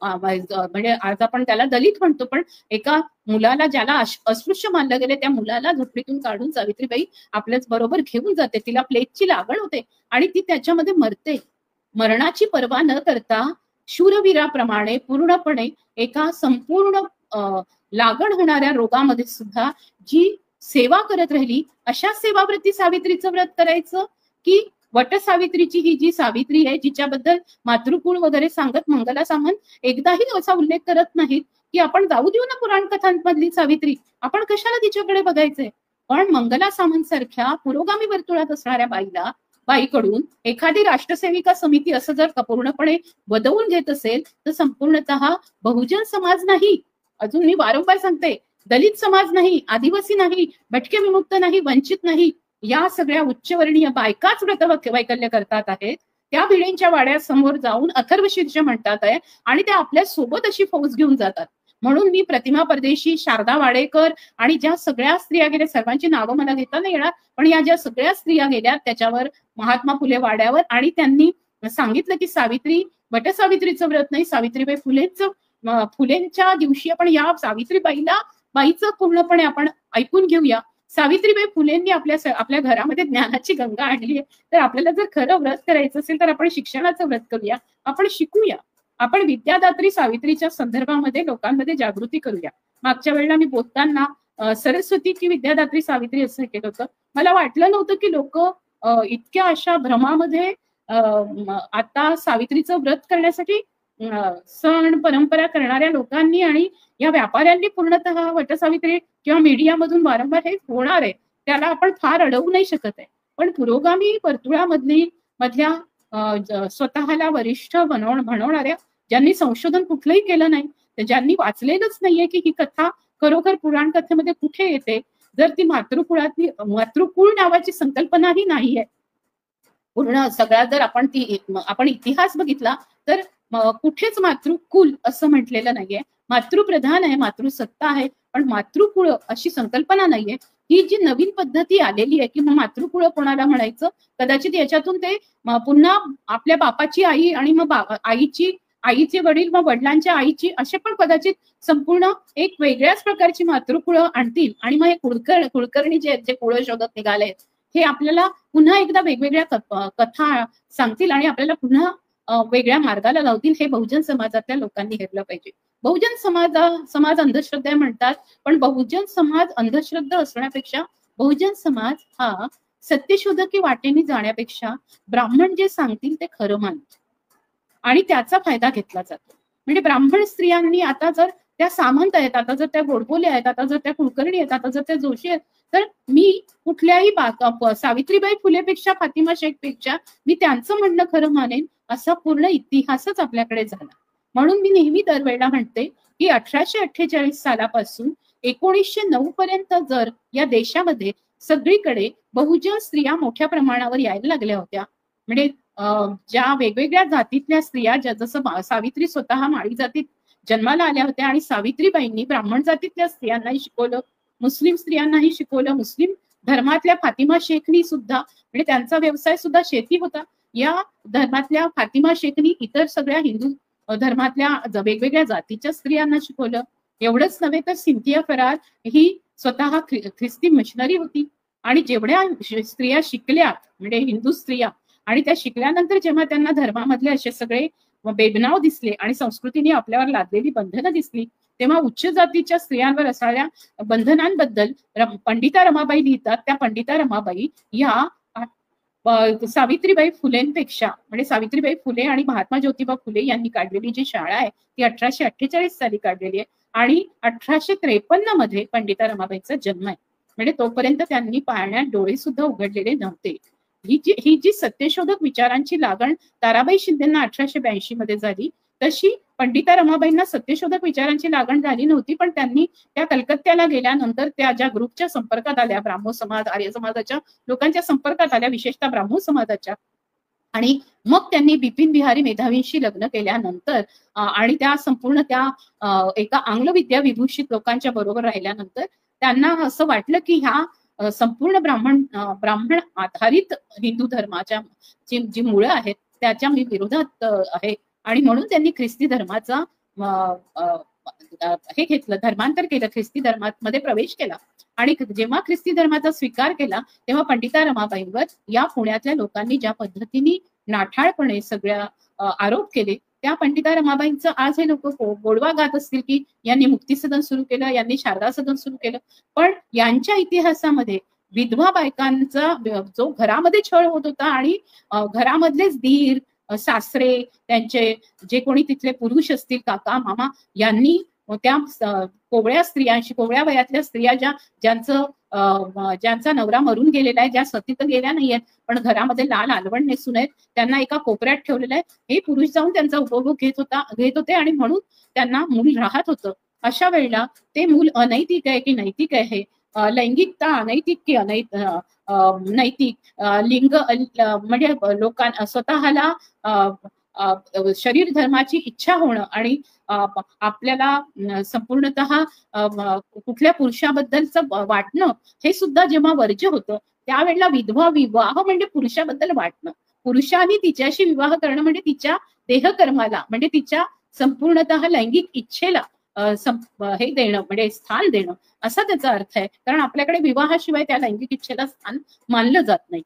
A: म्हणजे आज आपण त्याला दलित म्हणतो, पण एका मुलाला ज्याला अस्पृश्य मानलं गेले त्या मुलाला झोपडीतून काढून सावित्रीबाई आपल्याच बरोबर घेऊन जाते. तिला प्लेगची लागण होते आणि ती त्याच्यामध्ये मरते. मरणाची पर्वा न करता शूरवीराप्रमाणे पूर्णपणे एका संपूर्ण लागण होणाऱ्या रोगामध्ये सुद्धा जी सेवा करत राहिली, अशा सेवाव्रती सावित्रीचं व्रत करायचं की वट सावित्रीची ही जी सावित्री आहे जिच्याबद्दल मातृकुळ वगैरे सांगत मंगला सामंत एकदाही असा उल्लेख करत नाहीत की आपण जाऊ देऊ ना पुराण कथांमधली सावित्री, आपण कशाला तिच्याकडे बघायचंय? पण मंगला सामंत सारख्या पुरोगामी वर्तुळात असणाऱ्या बाईकडून एखादी राष्ट्रसेविका समिती असं जर पूर्णपणे बदवून घेत असेल तर संपूर्णतः बहुजन समाज नाही, अजून मी वारंवार सांगते, दलित समाज नाही, आदिवासी नाही, भटके विमुक्त नाही, वंचित नाही, या सगळ्या उच्चवर्णीय बायकाच व्रत वैकल्य करतात आहेत. त्या भिडेंच्या वाड्यासमोर जाऊन अथर्वशीर्ष म्हणतात आहे आणि त्या आपल्या सोबत अशी फौज घेऊन जातात. म्हणून मी प्रतिमा परदेशी, शारदा वाडेकर आणि ज्या सगळ्या स्त्रिया गेल्या, सर्वांची नावं मला घेता नाही येणार, पण या ज्या सगळ्या स्त्रिया गेल्या त्याच्यावर महात्मा फुले वाड्यावर आणि त्यांनी सांगितलं की सावित्री, वटसावित्रीचं व्रत नाही, सावित्रीबाई फुलेंच्या दिवशी आपण या बाईचं पूर्णपणे आपण ऐकून घेऊया. सावित्रीबाई फुलेंनी आपल्या घरामध्ये ज्ञानाची गंगा आणली आहे. तर आपल्याला जर खरं व्रत करायचं असेल तर आपण शिक्षणाचं व्रत करूया, आपण शिकूया, आपण विद्यादात्री सावित्रीच्या संदर्भामध्ये लोकांमध्ये जागृती करूया. मागच्या वेळेला मी बोलताना सरस्वती की विद्यादात्री सावित्री असं केलं होतं. मला वाटलं नव्हतं की लोक इतक्या अशा भ्रमामध्ये आता सावित्रीचं व्रत करण्यासाठी सण परंपरा करणाऱ्या लोकांनी आणि या व्यापाऱ्यांनी पूर्णतः वटसावित्री किंवा मीडियामधून वारंवार हे होणार आहे, त्याला आपण फार अडवू नाही शकत आहे. पण पुरोगामी वर्तुळामधल्या स्वतःला वरिष्ठ बनवणाऱ्या, ज्यांनी संशोधन कुठलंही केलं नाही, ज्यांनी वाचलेलंच नाहीये की ही कथा खरोखर पुराण कथेमध्ये कुठे येते, जर ती मातृकुळ नावाची संकल्पनाही नाहीये पूर्ण सगळा, जर आपण इतिहास बघितला तर कुठेच मातृकुल असं म्हटलेलं नाहीये. मातृप्रधान आहे, मातृसत्ता आहे, पण मातृकुळ अशी संकल्पना नाहीये. ही जी नवीन पद्धती आलेली आहे की मग मातृकुळ कोणाला म्हणायचं, कदाचित याच्यातून ते पुन्हा आपल्या बापाची आई आणि मग आईचे वडील, मग वडिलांच्या आईची, असे पण कदाचित संपूर्ण एक वेगळ्याच प्रकारची मातृकुळ आणतील आणि मग हे कुळकर्णी जे कुळ शोधत निघाले हे आपल्याला पुन्हा एकदा वेगवेगळ्या कथा सांगतील आणि आपल्याला पुन्हा वेगळ्या मार्गाला लावतील. हे बहुजन समाजातल्या लोकांनी घेतलं पाहिजे. बहुजन समाज अंधश्रद्धा म्हणतात, पण बहुजन समाज अंधश्रद्धा असण्यापेक्षा बहुजन समाज हा सत्यशोधकी वाटेने जाण्यापेक्षा ब्राह्मण जे सांगतील ते खरं मानतो आणि त्याचा फायदा घेतला जातो. म्हणजे ब्राह्मण स्त्रियांनी आता जर त्या सामंत आहेत, आता जर त्या गोडबोले आहेत, आता जर त्या कुलकर्णी आहेत, आता जर त्या जोशी आहेत, तर मी कुठल्याही सावित्रीबाई फुलेपेक्षा, फातिमा शेखपेक्षा मी त्यांचं म्हणणं खरं मानेन असा पूर्ण इतिहासच आपल्याकडे झाला. म्हणून मी नेहमी दरवेळेला म्हणते की 1848 सालापासून 1909 पर्यंत जर या देशामध्ये सगळीकडे बहुजन स्त्रिया मोठ्या प्रमाणावर यायला लागल्या होत्या, म्हणजे ज्या वेगवेगळ्या जातीतल्या स्त्रिया, जसं सावित्री स्वतः माळी जातीत जन्माला आल्या होत्या आणि सावित्रीबाईंनी ब्राह्मण जातीतल्या स्त्रियांनाही शिकवलं, मुस्लिम स्त्रियांनाही शिकवलं. मुस्लिम धर्मातल्या फातिमा शेखनी सुद्धा, म्हणजे त्यांचा व्यवसाय सुद्धा शेती होता, या धर्मातल्या फातिमा शेखनी इतर सगळ्या हिंदू धर्मातल्या वेगवेगळ्या जातीच्या स्त्रियांना शिकवलं. एवढंच नव्हे तर सिंथिया फरार ही स्वतः ख्रिस्ती मिशनरी होती. आणि जेवढ्या स्त्रिया शिकल्या म्हणजे हिंदू स्त्रिया, आणि त्या शिकल्यानंतर जेव्हा त्यांना धर्मामधले असे सगळे बेबनाव दिसले आणि संस्कृतीने आपल्यावर लादलेली बंधनं दिसली, तेव्हा उच्च जातीच्या स्त्रियांवर असणाऱ्या बंधनांबद्दल पंडिता रमाबाई लिहितात. त्या पंडिता रमाबाई या सावित्रीबाई फुलेंपेक्षा म्हणजे सावित्रीबाई फुले आणि महात्मा ज्योतिबा फुले यांनी काढलेली जी शाळा आहे ती 1848 साली काढलेली आहे आणि 1853 मध्ये पंडिता रमाबाईंचा जन्म आहे. म्हणजे तोपर्यंत त्यांनी पाळण्यात डोळे सुद्धा उघडलेले नव्हते. ही जी सत्यशोधक विचारांची लागण ताराबाई शिंदेना 1882 मध्ये झाली, तशी पंडिता रमाबाईंना सत्यशोधक विचारांची लागण झाली नव्हती. पण त्यांनी त्या कलकत्त्याला गेल्यानंतर त्या ज्या ग्रुपच्या संपर्कात आल्या, ब्राह्मो समाज, आर्य समाजाच्या लोकांच्या संपर्कात आल्या, विशेषतः ब्राह्मो समाजाच्या, आणि मग त्यांनी बिपिन बिहारी मेधावींशी लग्न केल्यानंतर आणि त्या संपूर्ण त्या एका आंग्ल विद्या विभूषित लोकांच्या बरोबर राहिल्यानंतर त्यांना असं वाटलं की ह्या संपूर्ण ब्राह्मण आधारित हिंदू धर्माच्या जी मुळं आहेत त्याच्या मी विरोधात आहे, आणि म्हणून त्यांनी ख्रिस्ती धर्माचा हे घेतलं, धर्मांतर केलं, ख्रिस्ती धर्मामध्ये प्रवेश केला. आणि जेव्हा ख्रिस्ती धर्माचा स्वीकार केला तेव्हा पंडिता रमाबाईंवर या पुण्यातल्या लोकांनी ज्या पद्धतीने नाठाळपणे सगळ्या आरोप केले, त्या पंडिता रमाबाईंचं आज हे लोक गोडवा गात असतील की यांनी मुक्ती सदन सुरू केलं, यांनी शारदा सदन सुरू केलं, पण यांच्या इतिहासामध्ये विधवा बायकांचा जो घरामध्ये छळ होत होता आणि घरामधलेच दीर, सासरे, त्यांचे जे कोणी तिथले पुरुष असतील, काका मामा, यांनी त्या कोवळ्या स्त्रियांशी, कोवळ्या वयातल्या स्त्रिया ज्यांचा नवरा मरून गेलेला आहे, ज्या सती तर गेल्या नाहीयेत पण घरामध्ये लाल आलवण नेसून आहेत, त्यांना एका कोपऱ्यात ठेवलेलं आहे. हे पुरुष जाऊन त्यांचा उपभोग घेत होते आणि म्हणून त्यांना मूल राहत होतं. अशा वेळेला ते मूल अनैतिक आहे की नैतिक आहे, लैंगिकता अनैतिक की नैतिक, लिंग म्हणजे लोकांना स्वतःला शरीर धर्माची इच्छा होणं आणि आपल्याला संपूर्णतः कुठल्या पुरुषाबद्दलचं वाटणं हे सुद्धा जेव्हा वर्ज्य होतं, त्यावेळेला विधवा विवाह म्हणजे पुरुषाबद्दल वाटणं, पुरुषाने तिच्याशी विवाह करणं म्हणजे तिच्या देहकर्माला म्हणजे तिच्या संपूर्णतः लैंगिक इच्छेला हे देणं म्हणजे स्थान देणं असा त्याचा अर्थ आहे. कारण आपल्याकडे विवाहाशिवाय त्या लैंगिक इच्छेला स्थान मानलं जात नाही.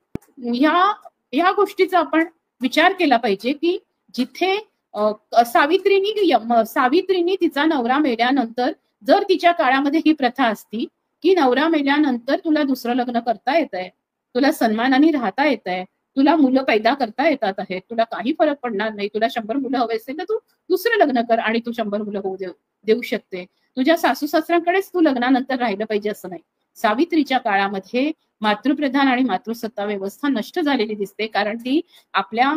A: ह्या गोष्टीचा आपण विचार केला पाहिजे की जिथे सावित्रीनी तिचा नवरा मेल्यानंतर जर तिच्या काळामध्ये ही प्रथा असती की नवरा मेल्यानंतर तुला दुसरं लग्न करता येत आहे, तुला सन्मानाने राहता येत आहे, तुला मुलं पैदा करता येतात आहेत, तुला काही फरक पडणार नाही, तुला 100 मुलं हवे असेल तर तू दुसरं लग्न कर आणि तू 100 मुलं होऊ देऊ शकते, तुझ्या सासू सासऱ्यांकडेच तू लग्नानंतर राहिलं पाहिजे असं नाही. सावित्रीच्या काळामध्ये मातृप्रधान आणि मातृसत्ता व्यवस्था नष्ट झालेली दिसते, कारण ती आपल्या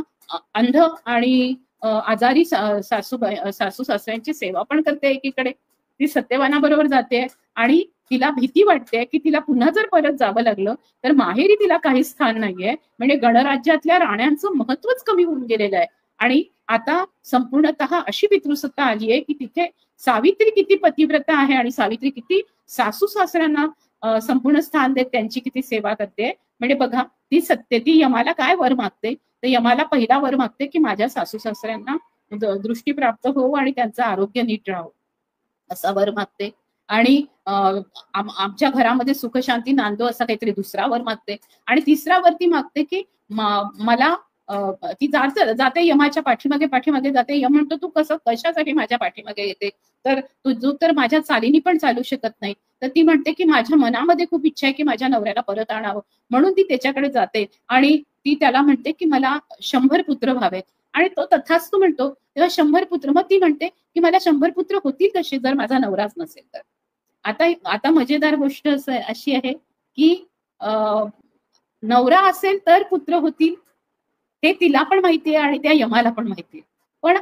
A: अंध आणि आजारी सासू सासऱ्यांची सेवा पण करते, एकीकडे ती सत्यवानाबरोबर जाते आणि तिला भीती वाटते की तिला पुन्हा जर परत जावं लागलं तर माहेरी तिला काही स्थान नाहीये. म्हणजे गणराज्यातल्या राण्यांचं महत्वच कमी होऊन गेलेलं आहे आणि आता संपूर्णतः अशी पितृसत्ता आली आहे की तिथे सावित्री किती पतिव्रता आहे आणि सावित्री किती सासू सासऱ्यांना संपूर्ण स्थान देत त्यांची किती सेवा करते. म्हणजे बघा, ती सत्य ती यमाला काय वर मागते, तर यमाला पहिला वर मागते की माझ्या सासू सासऱ्यांना दृष्टी प्राप्त हो आणि त्यांचं आरोग्य नीट राहो असा वर मागते, आणि आमच्या घरामध्ये सुखशांती नांदो असा काहीतरी दुसरा वर मागते, आणि तिसरा वर ती मागते की मला ती जाते यमाच्या पाठीमागे जाते. यम म्हणतो तू कशासाठी माझ्या पाठीमागे येते, तर तू तर माझ्या चालीनी पण चालू शकत नाही. तर ती म्हणते की माझ्या मनामध्ये खूप इच्छा आहे की माझ्या नवऱ्याला परत आणावं, म्हणून ती त्याच्याकडे जाते आणि ती त्याला म्हणते की मला 100 पुत्र व्हावेत, आणि तो तथास्तु म्हणतो. तेव्हा 100 पुत्र, मग ती म्हणते की मला 100 पुत्र होतील कसे जर माझा नवराच नसेल तर. आता मजेदार गोष्ट अशी आहे की नवरा असेल तर पुत्र होतील ते तिला पण माहितीये आणि त्या यमाला पण माहितीये, पण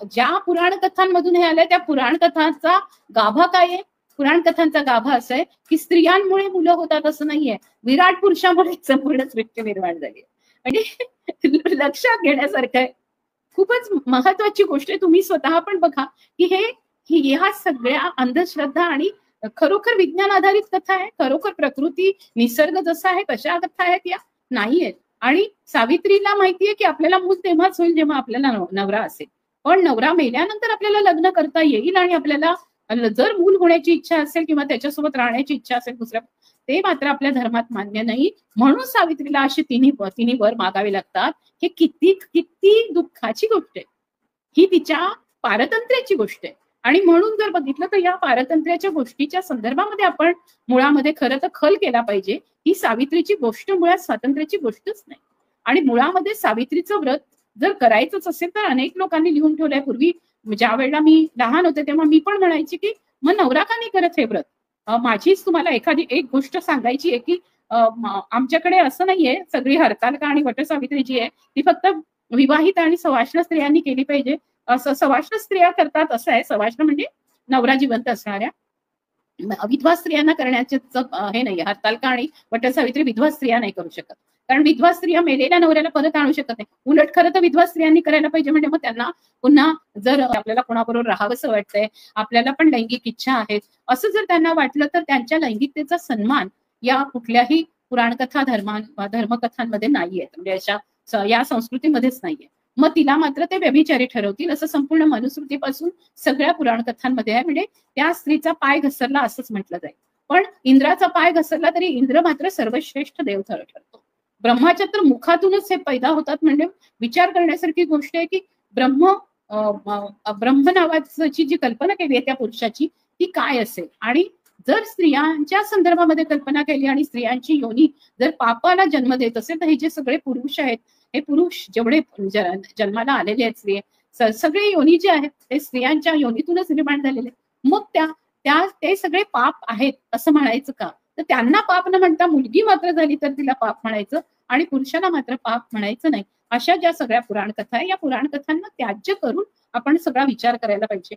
A: ज्या पुराण कथांमधून हे आलंय त्या पुराण कथांचा गाभा काय आहे? पुराण कथांचा गाभा असा आहे की स्त्रियांमुळे मुलं होतात असं नाहीये, विराट पुरुषामुळे संपूर्ण सृष्टी निर्माण झाली. म्हणजे लक्षात घेण्यासारखं आहे, खूपच महत्वाची गोष्ट आहे. तुम्ही स्वतः पण बघा की ह्या सगळ्या अंधश्रद्धा आणि खरोखर विज्ञान आधारित कथा आहे, खरोखर प्रकृती निसर्ग जसा आहे तशा कथा आहेत या नाहीयेत. आणि सावित्रीला माहितीये की आपल्याला मूल तेव्हाच होईल जेव्हा आपल्याला नवरा असेल, पण नवरा मेल्यानंतर आपल्याला लग्न करता येईल आणि आपल्याला जर मूल होण्याची इच्छा असेल किंवा त्याच्यासोबत राहण्याची इच्छा असेल दुसऱ्या, ते मात्र आपल्या धर्मात मान्य नाही. म्हणून सावित्रीला अशी तिन्ही वर मागावे लागतात. हे किती किती दुःखाची गोष्ट आहे. ही तिच्या पारतंत्र्याची गोष्ट आहे. आणि म्हणून जर बघितलं तर या पारतंत्र्याच्या गोष्टीच्या संदर्भामध्ये आपण मुळामध्ये खरं तर खल केला पाहिजे. ही सावित्रीची गोष्ट मुळात स्वातंत्र्याची गोष्टच नाही. आणि मुळामध्ये सावित्रीचं व्रत जर करायचंच असेल तर अनेक लोकांनी लिहून ठेवलंय. पूर्वी ज्या वेळेला मी लहान होते तेव्हा मी पण म्हणायची की मग नवरा का नाही करत हे व्रत. माझीच तुम्हाला एखादी एक गोष्ट सांगायची आहे की आमच्याकडे असं नाहीये सगळी हरतालिका आणि वटसावित्री जी आहे ती फक्त विवाहित आणि सवाष्ण स्त्रियांनी केली पाहिजे असं सवाष्ण स्त्रिया करतात असं आहे. सवाष्ण म्हणजे नवरा जिवंत असणाऱ्या. विधवा स्त्रियांना करण्याचे हे नाही. हरतालिका आणि वटसावित्री विधवा स्त्रिया नाही करू शकत. कारण विधवा स्त्रिया मेलेल्या नवऱ्याला परत आणू शकत नाही. उलट खरं तर विधवा स्त्रियांनी करायला पाहिजे. म्हणजे मग त्यांना पुन्हा जर आपल्याला कोणाबरोबर राहावंसं वाटतंय, आपल्याला पण लैंगिक इच्छा आहेत असं जर त्यांना वाटलं तर त्यांच्या लैंगिकतेचा सन्मान या कुठल्याही पुराणकथा धर्मकथांमध्ये नाहीये. म्हणजे अशा या संस्कृतीमध्येच नाहीये. मग तिला मात्र ते व्यभिचारी ठरवतील असं संपूर्ण मनुस्मृतीपासून सगळ्या पुराणकथांमध्ये आहे. म्हणजे त्या स्त्रीचा पाय घसरला असंच म्हटलं जाईल. पण इंद्राचा पाय घसरला तरी इंद्र मात्र सर्वश्रेष्ठ देव ठरतो. ब्रह्माच्या तर मुखातूनच हे पैदा होतात. म्हणजे विचार करण्यासारखी गोष्ट आहे की ब्रह्म नावाची जी कल्पना केली आहे त्या पुरुषाची ती काय असेल. आणि जर स्त्रियांच्या संदर्भामध्ये कल्पना केली आणि स्त्रियांची योनी जर पापाला जन्म देत असेल तर हे जे सगळे पुरुष आहेत हे पुरुष जेवढे जन्माला आलेले आहेत स्त्रिया सगळे योनी जे आहेत ते स्त्रियांच्या योनीतूनच निर्माण झालेले. मग ते सगळे पाप आहेत असं म्हणायचं का. तर त्यांना पाप न म्हणता मुलगी मात्र झाली तर तिला पाप म्हणायचं आणि पुरुषाला मात्र पाप म्हणायचं नाही. अशा ज्या सगळ्या पुराणकथा आहे या पुराणकथांना त्याज्य करून आपण सगळा विचार करायला पाहिजे.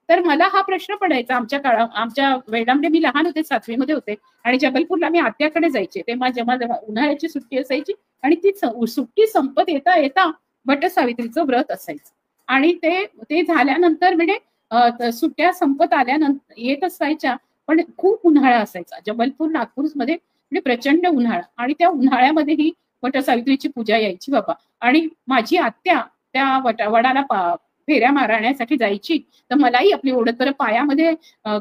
A: तर मला हा प्रश्न पडायचा आमच्या वेळामध्ये मी लहान होते 7वी मध्ये होते आणि जबलपूरला मी आत्याकडे जायचे. तेव्हा जेव्हा उन्हाळ्याची सुट्टी असायची आणि ती सुट्टी संपत येता वटसावित्रीचं व्रत असायचं. आणि ते झाल्यानंतर म्हणजे सुट्ट्या संपत आल्यानंतर येत असायच्या पण खूप उन्हाळा असायचा. जबलपूर नागपूरमध्ये म्हणजे प्रचंड उन्हाळा आणि त्या उन्हाळ्यामध्येही वटसावित्रीची पूजा यायची बाबा. आणि माझी आत्या त्या वडाला फेऱ्या मारण्यासाठी जायची तर मलाही आपली ओढत बरं पायामध्ये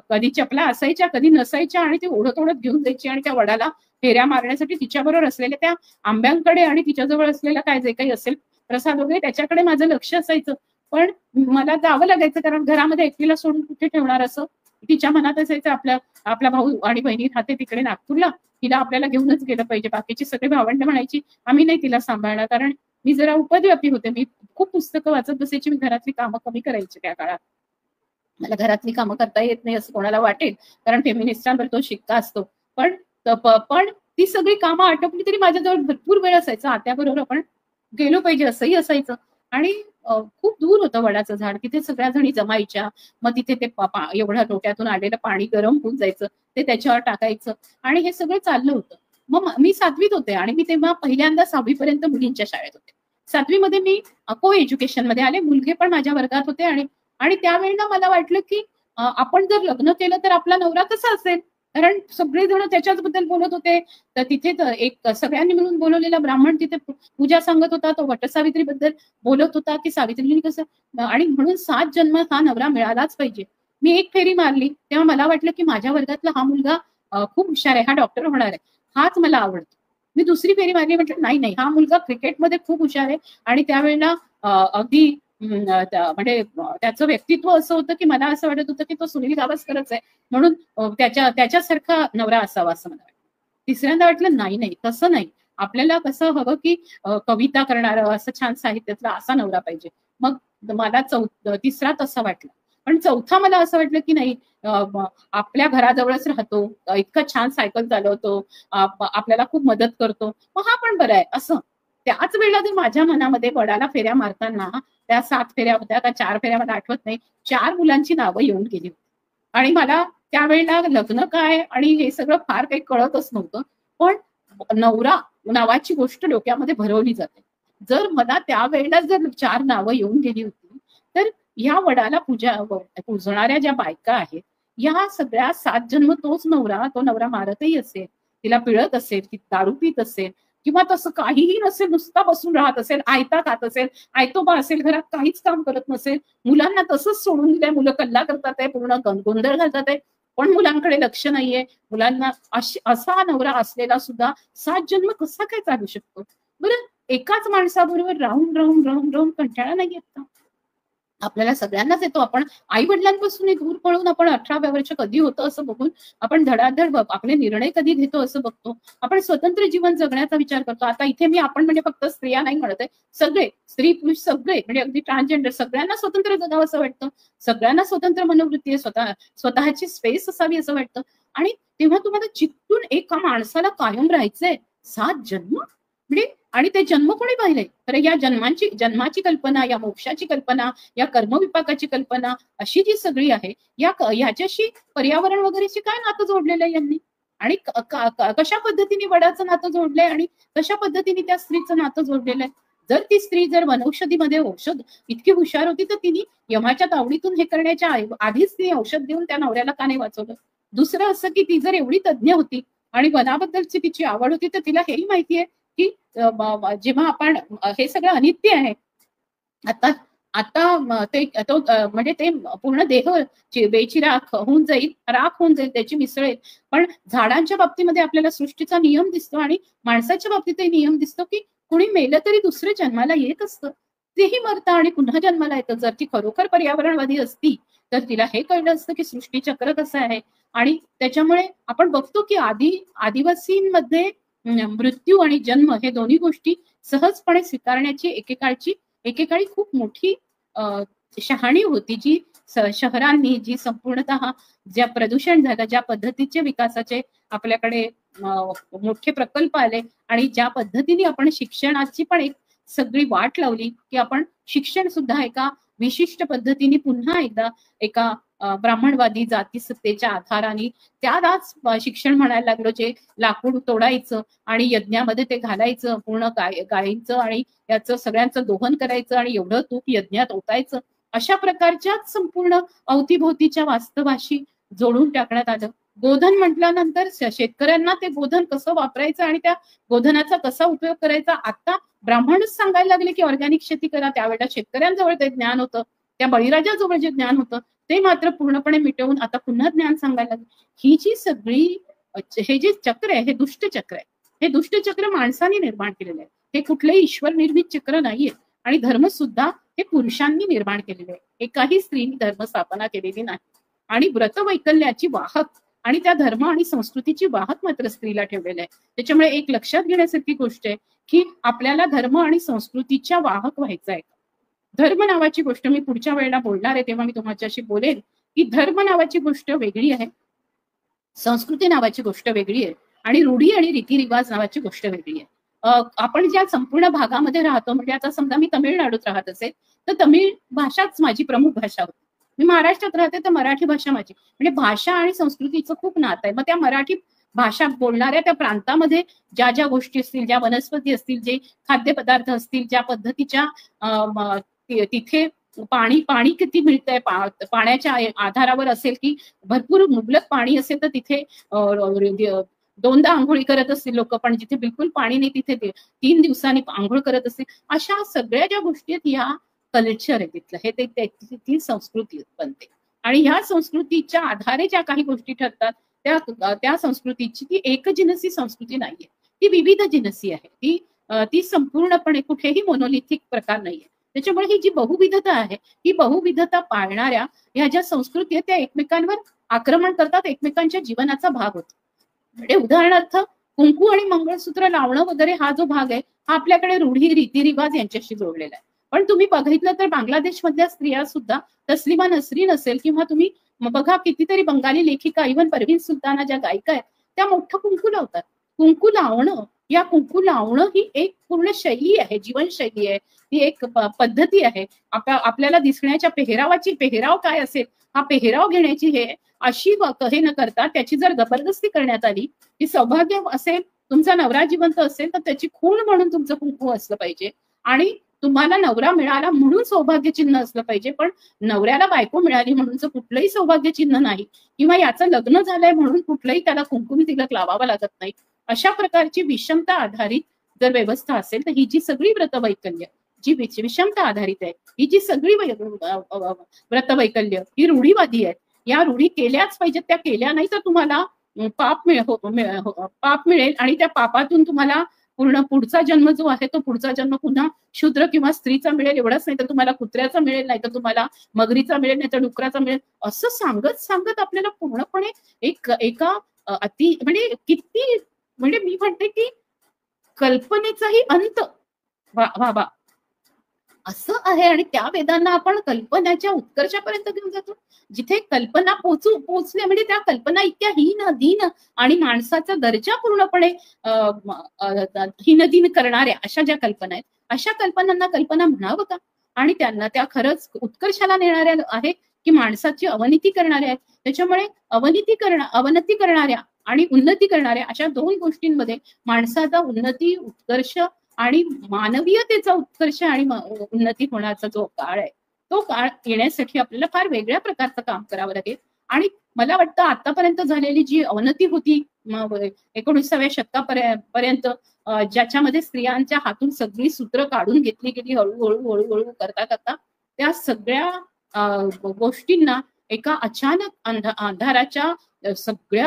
A: कधी चपला असायच्या कधी नसायच्या आणि ती ओढत घेऊन जायची आणि त्या वडाला फेऱ्या मारण्यासाठी तिच्याबरोबर असलेल्या त्या आंब्यांकडे आणि तिच्याजवळ असलेला काय जे काही असेल प्रसाद वगैरे त्याच्याकडे माझं लक्ष असायचं. पण मला जावं लागायचं कारण घरामध्ये एकटीला सोडून कुठे ठेवणार असं तिच्या मनात असायचं. आपला भाऊ आणि बहिणी राहते तिकडे नागपूरला तिला आपल्याला घेऊनच गेलं पाहिजे. बाकीची सगळे भावंड म्हणायची आम्ही नाही तिला सांभाळणार. कारण मी जरा उपद्व्यापी होते. मी खूप पुस्तकं वाचत बसायची. मी घरातली कामं कमी करायची त्या काळात. मला घरातली कामं करता येत नाही असं कोणाला वाटेल कारण फेमिनिस्टांवर तो शिक्का असतो. पण ती सगळी कामं आटोपली तरी माझ्याजवळ भरपूर वेळ असायचा. आत्याबरोबर आपण गेलो पाहिजे असंही असायचं. आणि खूप दूर होतं वडाचं झाड. तिथे सगळ्या जणी जमायच्या. मग तिथे ते एवढ्या डोक्यातून आलेलं पाणी गरम होऊन जायचं ते त्याच्यावर टाकायचं आणि हे सगळं चाललं होतं. मग मी 7वीत होते आणि मी तेव्हा पहिल्यांदा 6वी पर्यंत मुलींच्या शाळेत होते. 7वी मध्ये मी को एज्युकेशन मध्ये आले. मुलगे पण माझ्या वर्गात होते आणि त्यावेळेला मला वाटलं की आपण जर लग्न केलं तर आपला नवरा कसा असेल. कारण सगळेजण त्याच्याच बद्दल बोलत होते. तर तिथे एक सगळ्यांनी मिळून बोलवलेला ब्राह्मण तिथे पूजा सांगत होता. तो वटसावित्री बद्दल बोलत होता की सावित्रीने कसं आणि म्हणून 7 जन्म हा नवरा मिळालाच पाहिजे. मी एक फेरी मारली तेव्हा मला वाटलं की माझ्या वर्गातला हा मुलगा खूप हुशार आहे. हा डॉक्टर होणार आहे. हाच मला आवडतो. मी दुसरी फेरी मारली म्हटलं नाही हा मुलगा क्रिकेटमध्ये खूप हुशार आहे. आणि त्यावेळेला अगदी म्हणजे त्याचं व्यक्तित्व असं होतं की मला असं वाटत होतं की तो सुनील गावस्करच आहे. म्हणून त्याच्यासारखा नवरा असावा असं मला वाटतं. तिसऱ्यांदा वाटलं नाही तसं नाही. आपल्याला कसं हवं की कविता करणारं असं छान साहित्यातला असा नवरा पाहिजे. मग मला तिसरा तसा वाटला. पण चौथा मला असं वाटलं की नाही आपल्या घराजवळच राहतो. इतकं छान सायकल चालवतो. आपल्याला खूप मदत करतो. मग हा पण बरं आहे असं. त्याच वेळेला जर माझ्या मनामध्ये वडाला फेऱ्या मारताना त्या 7 फेऱ्या होत्या का 4 फेऱ्या मला आठवत नाही 4 मुलांची नावं येऊन गेली होती. आणि मला त्यावेळेला लग्न काय आणि हे सगळं फार काही कळतच नव्हतं. पण नवरा नावाची गोष्ट डोक्यामध्ये भरवली जाते. जर मला त्यावेळेला जर 4 नावं येऊन गेली होती तर ह्या वडाला पूजणाऱ्या ज्या बायका आहेत या सगळ्या 7 जन्म तो नवरा मारतही असेल, तिला पिळत असेल, ती दारू पित असेल किंवा तसं काहीही नसेल, नुसता बसून राहत असेल, आयता खात असेल, आयतोबा असेल, घरात काहीच काम करत नसेल, मुलांना तसंच सोडून दिलंय, मुलं कल्ला करतात आहे, पूर्ण गोंधळ घालतात आहे, पण मुलांकडे लक्ष नाहीये, मुलांना असा नवरा असलेला सुद्धा 7 जन्म कसा काय चालू शकतो? बरं, एकाच माणसाबरोबर राहून राहून राहून राहून कंटाळा नाही येत का? आपल्याला सगळ्यांनाच येतो. आपण आई वडिलांपासून दूर पळून आपण 18व्या वर्ष कधी होतं असं बघून आपण धडाधड आपले निर्णय कधी घेतो असं बघतो. आपण स्वतंत्र जीवन जगण्याचा विचार करतो. आता इथे मी आपण म्हणजे फक्त स्त्रिया नाही म्हणत आहे, सगळे स्त्री पुरुष सगळे म्हणजे अगदी ट्रान्सजेंडर सगळ्यांना स्वतंत्र जगावं असं वाटतं. सगळ्यांना स्वतंत्र मनोवृत्ती आहे, स्वतःची स्पेस असावी असं वाटतं. आणि तेव्हा तुम्हाला चिकटून एका माणसाला कायम राहायचंय 7 जन्म म्हणजे, आणि ते जन्म कोणी पाहिले? तर या जन्माची कल्पना, या मोक्षाची कल्पना, या कर्मविपाकाची कल्पना अशी जी सगळी आहे, याच्याशी पर्यावरण वगैरेशी काय नातं जोडलेलं आहे यांनी? आणि कशा पद्धतीने वडाचं नातं जोडलंय आणि कशा पद्धतीने त्या स्त्रीचं नातं जोडलेलं आहे? जर ती स्त्री जर वनौषधीमध्ये औषध इतकी हुशार होती, तर तिने यमाच्या तावडीतून हे करण्याच्या आधीच तिने औषध देऊन त्या नवऱ्याला का नाही वाचवलं? दुसरं असं की ती जर एवढी तज्ज्ञ होती आणि वनाबद्दलची तिची आवड होती, तर तिला हेही माहितीये की जेव्हा आपण हे सगळं अनित्य आहे, आता आता ते तो म्हणजे ते पूर्ण देह बेचिराख होऊन जाईल, राख होऊन जाईल, त्याची मिसळेल. पण झाडांच्या बाबतीमध्ये आपल्याला सृष्टीचा नियम दिसतो आणि माणसाच्या बाबतीतही नियम दिसतो की कुणी मेलं तरी दुसरं जन्माला येत असतं, तेही मरतं आणि पुन्हा जन्माला येतं. जर ती खरोखर पर्यावरणवादी असती तर तिला हे कळलं असतं की सृष्टी चक्र कसं आहे. आणि त्याच्यामुळे आपण बघतो की आदिवासींमध्ये मृत्यू आणि जन्म हे दोन्ही गोष्टी सहजपणे स्वीकारण्याची एकेकाळी खूप मोठी शहाणी होती, जी शहरांनी जी संपूर्णतः ज्या प्रदूषण झालं, ज्या पद्धतीचे विकासाचे आपल्याकडे मोठे प्रकल्प आले आणि ज्या पद्धतीने आपण शिक्षणाची पण एक सगळी वाट लावली की आपण शिक्षण सुद्धा एका विशिष्ट पद्धतीने पुन्हा एकदा एका ब्राह्मणवादी जातीसत्तेच्या आधाराने त्यालाच शिक्षण म्हणायला लागलो, जे लाकूड तोडायचं आणि यज्ञामध्ये ते घालायचं, पूर्ण गायीचं आणि याचं सगळ्यांचं दोहन करायचं आणि एवढं तूप यज्ञात ओतायचं, अशा प्रकारच्याच संपूर्ण अवतीभोवतीच्या वास्तवाशी जोडून टाकण्यात आलं. गोधन म्हटल्यानंतर शेतकऱ्यांना ते गोधन कसं वापरायचं आणि त्या गोधनाचा कसा उपयोग करायचा आता ब्राह्मणच सांगायला लागले की ऑर्गॅनिक शेती करा. त्यावेळेला शेतकऱ्यांजवळ ते ज्ञान होतं, त्या बळीराजाजवळ जे ज्ञान होतं ते मात्र पूर्णपणे मिटवून आता पुन्हा ज्ञान सांगायला लागले. ही जी सगळी हे जे चक्र आहे, हे दुष्ट चक्र आहे. हे दुष्ट चक्र माणसाने निर्माण केलेलं आहे. हे कुठलंही ईश्वर निर्मित चक्र नाहीये. आणि धर्म सुद्धा हे पुरुषांनी निर्माण केलेले आहे. एकाही स्त्रीने धर्म स्थापना केलेली नाही. आणि व्रतवैकल्याची वाहक आणि त्या धर्म आणि संस्कृतीची वाहक मात्र स्त्रीला ठेवलेलं आहे. त्याच्यामुळे एक लक्षात घेण्यासारखी गोष्ट आहे की आपल्याला धर्म आणि संस्कृतीच्या वाहक व्हायचं आहे. धर्म नावाची गोष्ट मी पुढच्या वेळेला बोलणार आहे, तेव्हा मी तुमच्याशी बोलेन की धर्म नावाची गोष्ट वेगळी आहे, संस्कृती नावाची गोष्ट वेगळी आहे आणि रूढी आणि रीतिरिवाज नावाची गोष्ट वेगळी आहे. आपण ज्या संपूर्ण भागामध्ये राहतो, म्हणजे आता समजा मी तमिळनाडूत राहत असेल तर तमिळ भाषाच माझी प्रमुख भाषा होती. मी महाराष्ट्रात राहते तर मराठी भाषा माझी, म्हणजे भाषा आणि संस्कृतीचं खूप नातं आहे. मग त्या मराठी भाषा बोलणाऱ्या त्या प्रांतामध्ये ज्या ज्या गोष्टी असतील, ज्या वनस्पती असतील, जे खाद्यपदार्थ असतील, ज्या पद्धतीच्या तिथे पाणी किती मिळतंय, पाण्याच्या आधारावर असेल की भरपूर मुबलक पाणी असेल तर तिथे 2दा आंघोळी करत असतील लोक, पण जिथे बिलकुल पाणी नाही तिथे 3 दिवसांनी आंघोळ करत असतील. अशा सगळ्या ज्या गोष्टी आहेत या कल्चर आहे तिथलं, हे ती संस्कृती बनते. आणि ह्या संस्कृतीच्या आधारे ज्या काही गोष्टी ठरतात त्या संस्कृतीची ती एकजिनसी संस्कृती नाहीये, ती विविध जिनसी आहे. ती संपूर्णपणे कुठेही मोनोलिथिक प्रकार नाहीये. त्याच्यामुळे ही जी बहुविधता आहे, ही बहुविधता पाळणाऱ्या ह्या ज्या संस्कृती आहेत त्या एकमेकांवर आक्रमण करतात, एकमेकांच्या जीवनाचा भाग होतो. म्हणजे उदाहरणार्थ कुंकू आणि मंगळसूत्र लावणं वगैरे हा जो भाग आहे हा आपल्याकडे रूढी रीतिरिवाज यांच्याशी जोडलेला आहे. पण तुम्ही बघितलं तर बांगलादेश मधल्या स्त्रिया सुद्धा तस्लिमा नसरीन असेल किंवा तुम्ही बघा कितीतरी बंगाली लेखिका, इव्हन परवीन सुलताना ज्या गायिका आहेत त्या मोठं कुंकू लावतात. कुंकू लावणं ही एक पूर्ण शैली आहे, जीवनशैली आहे, ती एक पद्धती आहे. आपल्याला दिसण्याच्या पेहराव काय असेल हा पेहराव घेण्याची हे अशी हे न करता त्याची जर जबरदस्ती करण्यात आली की सौभाग्य असेल, तुमचा नवरा जिवंत असेल तर त्याची खूण म्हणून तुमचं कुंकू असलं पाहिजे आणि तुम्हाला नवरा मिळाला म्हणून सौभाग्य चिन्ह असलं पाहिजे, पण नवऱ्याला बायको मिळाली म्हणून कुठलंही सौभाग्य चिन्ह नाही किंवा याचं लग्न झालंय म्हणून कुठलंही त्याला कुंकुम तिलक लावावं लागत नाही. अशा प्रकारची विषमता आधारित जर व्यवस्था असेल तर ही जी सगळी व्रतवैकल्य जी विषमता आधारित आहे, ही जी सगळी व्रतवैकल्य ही रूढीवादी आहेत. या रूढी केल्याच पाहिजेत. त्या केल्या नाही तर तुम्हाला पाप मिळेल आणि त्या पापातून तुम्हाला पूर्ण पुढचा जन्म जो आहे तो पुढचा जन्म पुन्हा शूद्र किंवा स्त्रीचा मिळेल. एवढंच नाही तर तुम्हाला कुत्र्याचा मिळेल, नाही तर तुम्हाला मगरीचा मिळेल, नाही तर डुकराचा मिळेल. असं सांगत सांगत आपल्याला पूर्णपणे एका अति म्हणजे किती म्हणजे मी म्हणते की कल्पनेचाही अंत व्हावा असं आहे. आणि त्या वेदांना आपण कल्पनाच्या उत्कर्षापर्यंत घेऊन जातो, जिथे कल्पना पोचल्या म्हणजे त्या कल्पना इतक्या हीन आणि माणसाचा दर्जा पूर्णपणे हीनदीन करणाऱ्या अशा ज्या कल्पना आहेत, अशा कल्पनांना कल्पना म्हणावं का? आणि त्यांना त्या खरंच उत्कर्षाला नेणाऱ्या आहेत की माणसाची अवनती करणाऱ्या आहेत? त्याच्यामुळे अवनती करणाऱ्या आणि उन्नती करणाऱ्या अशा दोन गोष्टींमध्ये माणसाचा उन्नती, उत्कर्ष आणि मानवीयतेचा उत्कर्ष आणि उन्नती होण्याचा जो काळ आहे, तो काळ येण्यासाठी आपल्याला फार वेगळ्या प्रकारचं काम करावं लागेल. आणि मला वाटतं आतापर्यंत झालेली जी अवनती होती 19व्या शतकापर्यंत, ज्याच्यामध्ये स्त्रियांच्या हातून सगळी सूत्र काढून घेतली गेली हळूहळू करता करता, त्या सगळ्या गोष्टींना एका अचानक अंधाराच्या